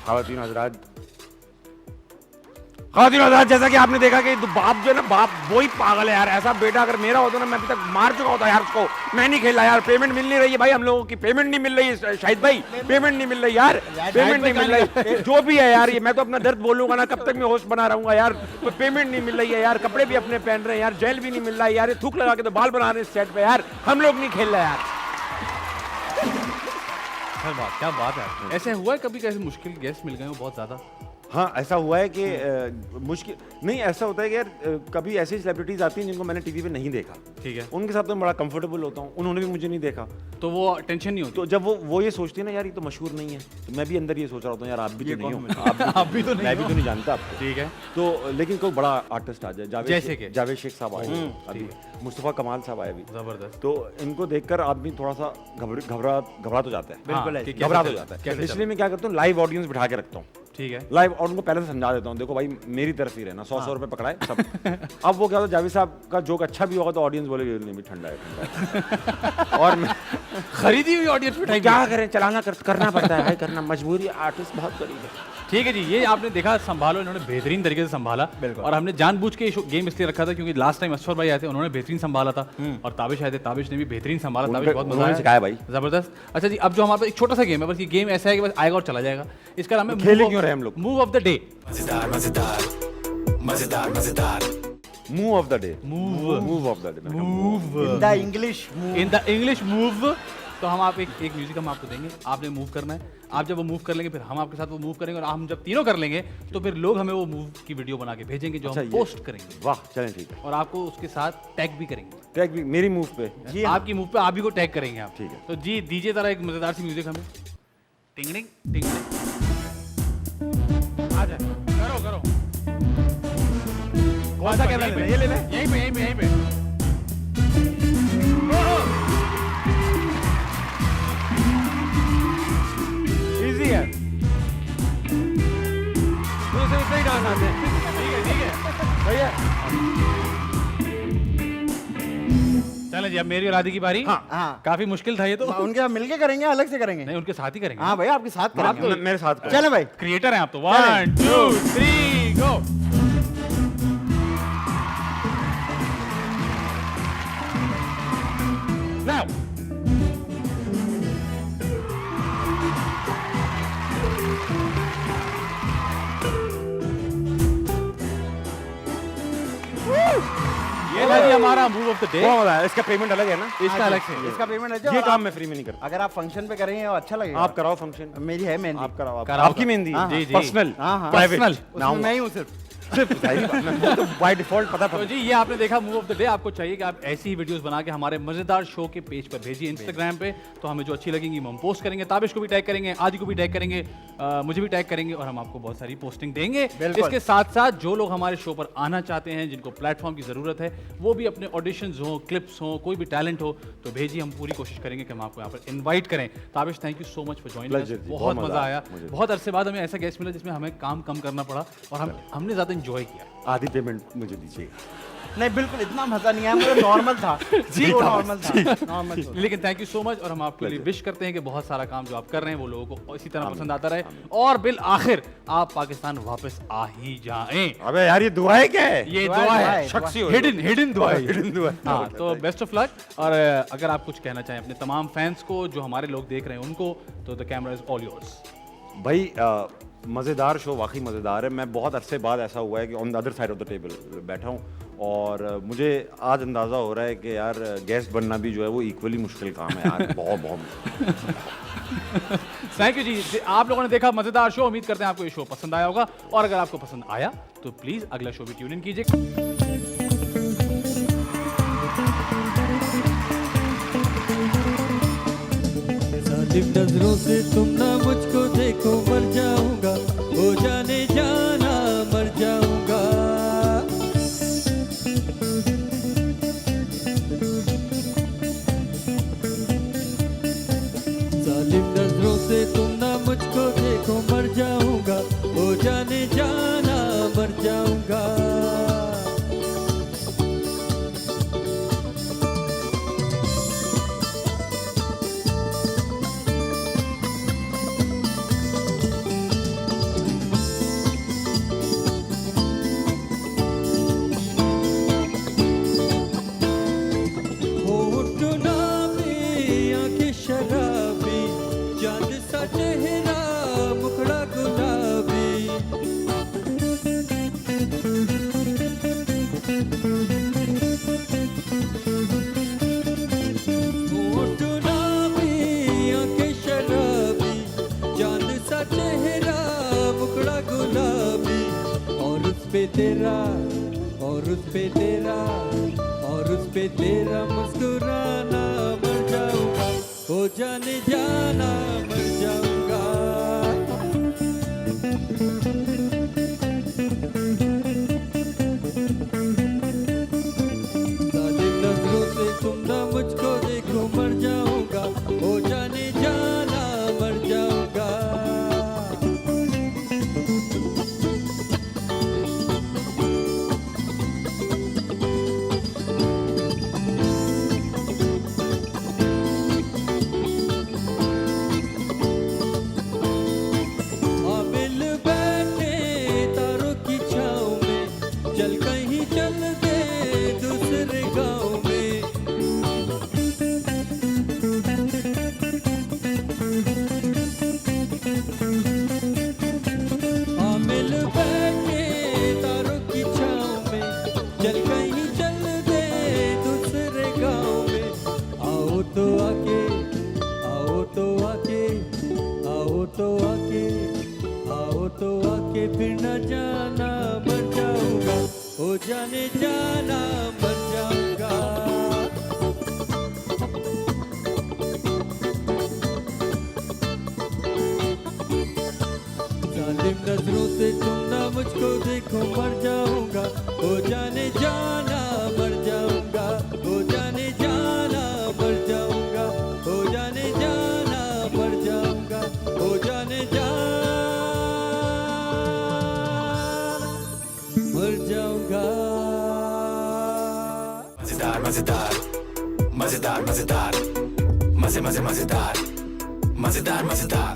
ख़वातीन हज़रात, ख़वातीन हज़रात, जैसा कि आपने देखा कि बाप जो है ना, बाप वही पागल है यार। ऐसा बेटा अगर मेरा होता ना, मैं अभी तक मार चुका होता यार उसको। मैं नहीं खेला यार, पेमेंट मिल नहीं रही है भाई, हम लोगों की पेमेंट नहीं मिल रही है शाहिद भाई, पेमेंट नहीं मिल रही यार, पेमेंट नहीं मिल रही। जो भी है यार, ये मैं तो अपना दर्द बोलूंगा ना, कब तक मैं होस्ट बना रहूंगा यार। तो पेमेंट नहीं मिल रही है यार, कपड़े भी अपने पहन रहे हैं यार, जेल भी नहीं मिल रहा है यार, ये थूक लगा के तो बाल बना रहे हैं सेट पे यार। हम लोग नहीं खेल रहे यार। क्या बात है। ऐसे हुआ है कभी कैसे मुश्किल गेस्ट मिल गए हो बहुत ज्यादा? हाँ, ऐसा हुआ है कि मुश्किल नहीं, ऐसा होता है कि यार कभी ऐसी सेलिब्रिटीज आती हैं जिनको मैंने टीवी पे नहीं देखा, ठीक है, उनके साथ तो मैं बड़ा कंफर्टेबल होता हूँ, उन्होंने भी मुझे नहीं देखा, तो वो टेंशन नहीं होती? तो जब वो ये सोचती है ना यार ये तो मशहूर नहीं है, तो मैं भी अंदर ये सोच रहा होता हूँ यार आप भी तो नहीं हो, आप भी तो नहीं मैं भी हो। तो नहीं जानता आपको। ठीक है, तो लेकिन कोई बड़ा आर्टिस्ट आ जाए, जैसे कि? जावेद शेख साहब आए अभी, मुस्तफ़ा कमाल साहब आए अभी, जबरदस्त। तो इनको देखकर आदमी थोड़ा सा घबरा तो जाता है, बिल्कुल कि घबरा तो जाता है, इसलिए मैं क्या करता हूँ लाइव ऑडियंस बिठा के रखता हूँ, ठीक है, लाइव, और उनको पहले से समझा देता हूँ, देखो भाई मेरी तरफ ही रहना, 100 रुपए पकड़ाए सब। अब वो क्या होता है, जावेद साहब का जोक अच्छा भी होगा तो ऑडियंस बोलेगी नहीं भी ठंडा है और मैं खरीदी हुई ऑडियंस बिठाई। क्या करें, चलाना करना पड़ता है भाई, करना मजबूरी, आर्टिस्ट बहुत गरीब है। ठीक है जी, ये आपने देखा संभालो, इन्होंने बेहतरीन तरीके से संभाला, और हमने जानबूझ के गेम इसलिए रखा था क्योंकि लास्ट टाइम असफर भाई आए थे, उन्होंने बेहतरीन संभाला था, और ताबिश आए थे, ताबिश ने भी बेहतरीन संभाला, ताबिश बहुत मजा उन्होंने आया, सिखाया भाई। जबरदस्त। अच्छा जी, अब जो हमारे पास एक छोटा सा गेम है, बस ये गेम ऐसा है कि बस आएगा और चला जाएगा, इसका नाम है खेले क्यों रहे हम लोग? Move of the day. मजेदार मजेदार मजेदार मजेदार move of the day, move move of the day, in the English in the English move. तो हम आप एक म्यूजिक हम आपको देंगे, आपने मूव करना है, आप जब वो मूव कर लेंगे फिर हम आपके साथ वो मूव करेंगे, और हम जब तीनों कर लेंगे तो फिर लोग हमें वो मूव की वीडियो बना के भेजेंगे जो अच्छा, हम ये। पोस्ट करेंगे, वाह चलें ठीक है। और आपको उसके साथ टैग भी करेंगे। टैग भी मेरी मूव पे, जी, आपकी मूव पे आप भी को टैग करेंगे आप। ठीक है। तो जी दीजिए जरा एक मजेदार सी म्यूजिक हमें। टिंगड़िंग टिंगड़िंग, आ जाए, करो करो। कौन सा कैमरा लेना है? ये लेना है? यहीं पे यहीं पे यहीं पे। इजी है, दूसरे से ही डांस आते हैं। ठीक है भैया चलें जी, अब मेरी और आदि की बारी। हाँ काफी मुश्किल था ये तो। उनके साथ मिलके करेंगे अलग से करेंगे? नहीं, उनके साथ ही करेंगे। हाँ भैया आपके साथ करेंगे। मेरे साथ करो। चले भाई। क्रिएटर हैं आप तो। 1 2 3 गो। नाउ ये था जी हमारा मूव ऑफ द डे। बहुत मजा आया। इसका पेमेंट अलग है ना? इसका अलग से। इसका पेमेंट है ये काम मैं फ्री में नहीं करता। अगर आप फंक्शन पे करेंगे और अच्छा लगेगा। आप कराओ फंक्शन, मेरी है मेहंदी। आप कराओ, कराओ, आपकी मेहंदी हाँ, जी, जी। पर्सनल, हाँ, हाँ। Private, Personal। उसमें मैं ही हूँ सिर्फ। सिर्फ जाहिर बात है, तो बाय डिफॉल्ट पता तो था। जी ये आपने देखा मूव ऑफ द डे। आपको चाहिए कि आप ऐसी ही वीडियोस बना के हमारे मजेदार शो के पेज पर भेजिए इंस्टाग्राम पे, तो हमें जो अच्छी लगेंगी वो हम पोस्ट करेंगे। ताबिश को भी टैग करेंगे, आदि को भी टैग करेंगे, मुझे भी टैग करेंगे, और हम आपको बहुत सारी पोस्टिंग देंगे। इसके साथ साथ जो लोग हमारे शो पर आना चाहते हैं, जिनको प्लेटफॉर्म की जरूरत है, वो भी अपने ऑडिशंस हो, क्लिप्स हो, कोई भी टैलेंट हो तो भेजिए। हम पूरी कोशिश करेंगे कि हम आपको यहाँ पर इन्वाइट करें। Tabish thank you so much for Pleasure joining, जी, बहुत बहुत मजा आया। मुझे। बहुत अरसे बाद हमें ऐसा गेस्ट मिला जिसमें हमें काम कम करना पड़ा, और हमने ज्यादा इंजॉय किया। आधी पेमेंट मुझे दीजिएगा। नहीं बिल्कुल इतना मजा नहीं आया, मुझे नॉर्मल था जी, वो नॉर्मल था, नॉर्मल था। लेकिन थैंक यू सो मच, और हम आपके लिए विश करते हैं कि बहुत सारा काम जो आप कर रहे हैं वो लोगों को इसी तरह पसंद आता रहे, और बिल आखिर आप पाकिस्तान वापस आ ही जाएं। अबे यार ये दुआएं क्या है? ये दुआ दुआ है, है, दुआ शख्सी हो, हिडन दुआ है। हिडन दुआ। हाँ, तो बेस्ट ऑफ लक। और अगर आप कुछ कहना चाहें अपने तमाम फैंस को जो हमारे लोग देख रहे हैं उनको, तो the camera is all yours. भाई मज़ेदार शो, वाकई मज़ेदार है। मैं बहुत अरसे बाद ऐसा हुआ है कि on the other side of the table बैठा हूँ, और मुझे आज अंदाज़ा हो रहा है कि यार गेस्ट बनना भी जो है वो इक्वली मुश्किल काम है यार। बहुत बहुत थैंक यू जी। आप लोगों ने देखा मजेदार शो, उम्मीद करते हैं आपको ये शो पसंद आया होगा, और अगर आपको पसंद आया तो प्लीज अगला शो भी ट्यून इन कीजिए। जालिम नजरों से तुम ना मुझको देखो, मर जाऊंगा, हो जाने जाना मर जाऊंगा। जालिम नजरों से तुम ना मुझको देखो, मर जाऊंगा, हो जाने जाना मर जाऊंगा। होठना में आंखें शराबी, पे तेरा और उस पे तेरा और उस पे तेरा मुस्कुराना, मर जाऊंगा ओ जाने जाना, मर जाऊंगा। जालिम नजरों से तुम ना मुझको देखो, मर जाऊंगा ओ जाने जाना, मर जाऊंगा। मिल बैठे तारों की छाँव में, चल कहीं चल दे दूसरे गाँव में। मिल बैठे तारों की छाँव में, चल कहीं चल दे दूसरे गाँव में। आओ तो आके, आओ तो आके, आओ तो आके, आओ तो आके फिर न जाना, मर जाऊंगा ओ जाने जाना, मर जाऊंगा। जालिम नजरों से तुम ना मुझको देखो, मर जाऊंगा ओ जाने जाना, मर जाऊंगा ओ जाने जाना, मर जाऊंगा ओ जाने जाना, मर जाऊंगा ओ जाने जाना, मर जाऊंगा। मजेदार मजेदार मजेदार मजेदार मजे मजे मजेदार मजेदार मजेदार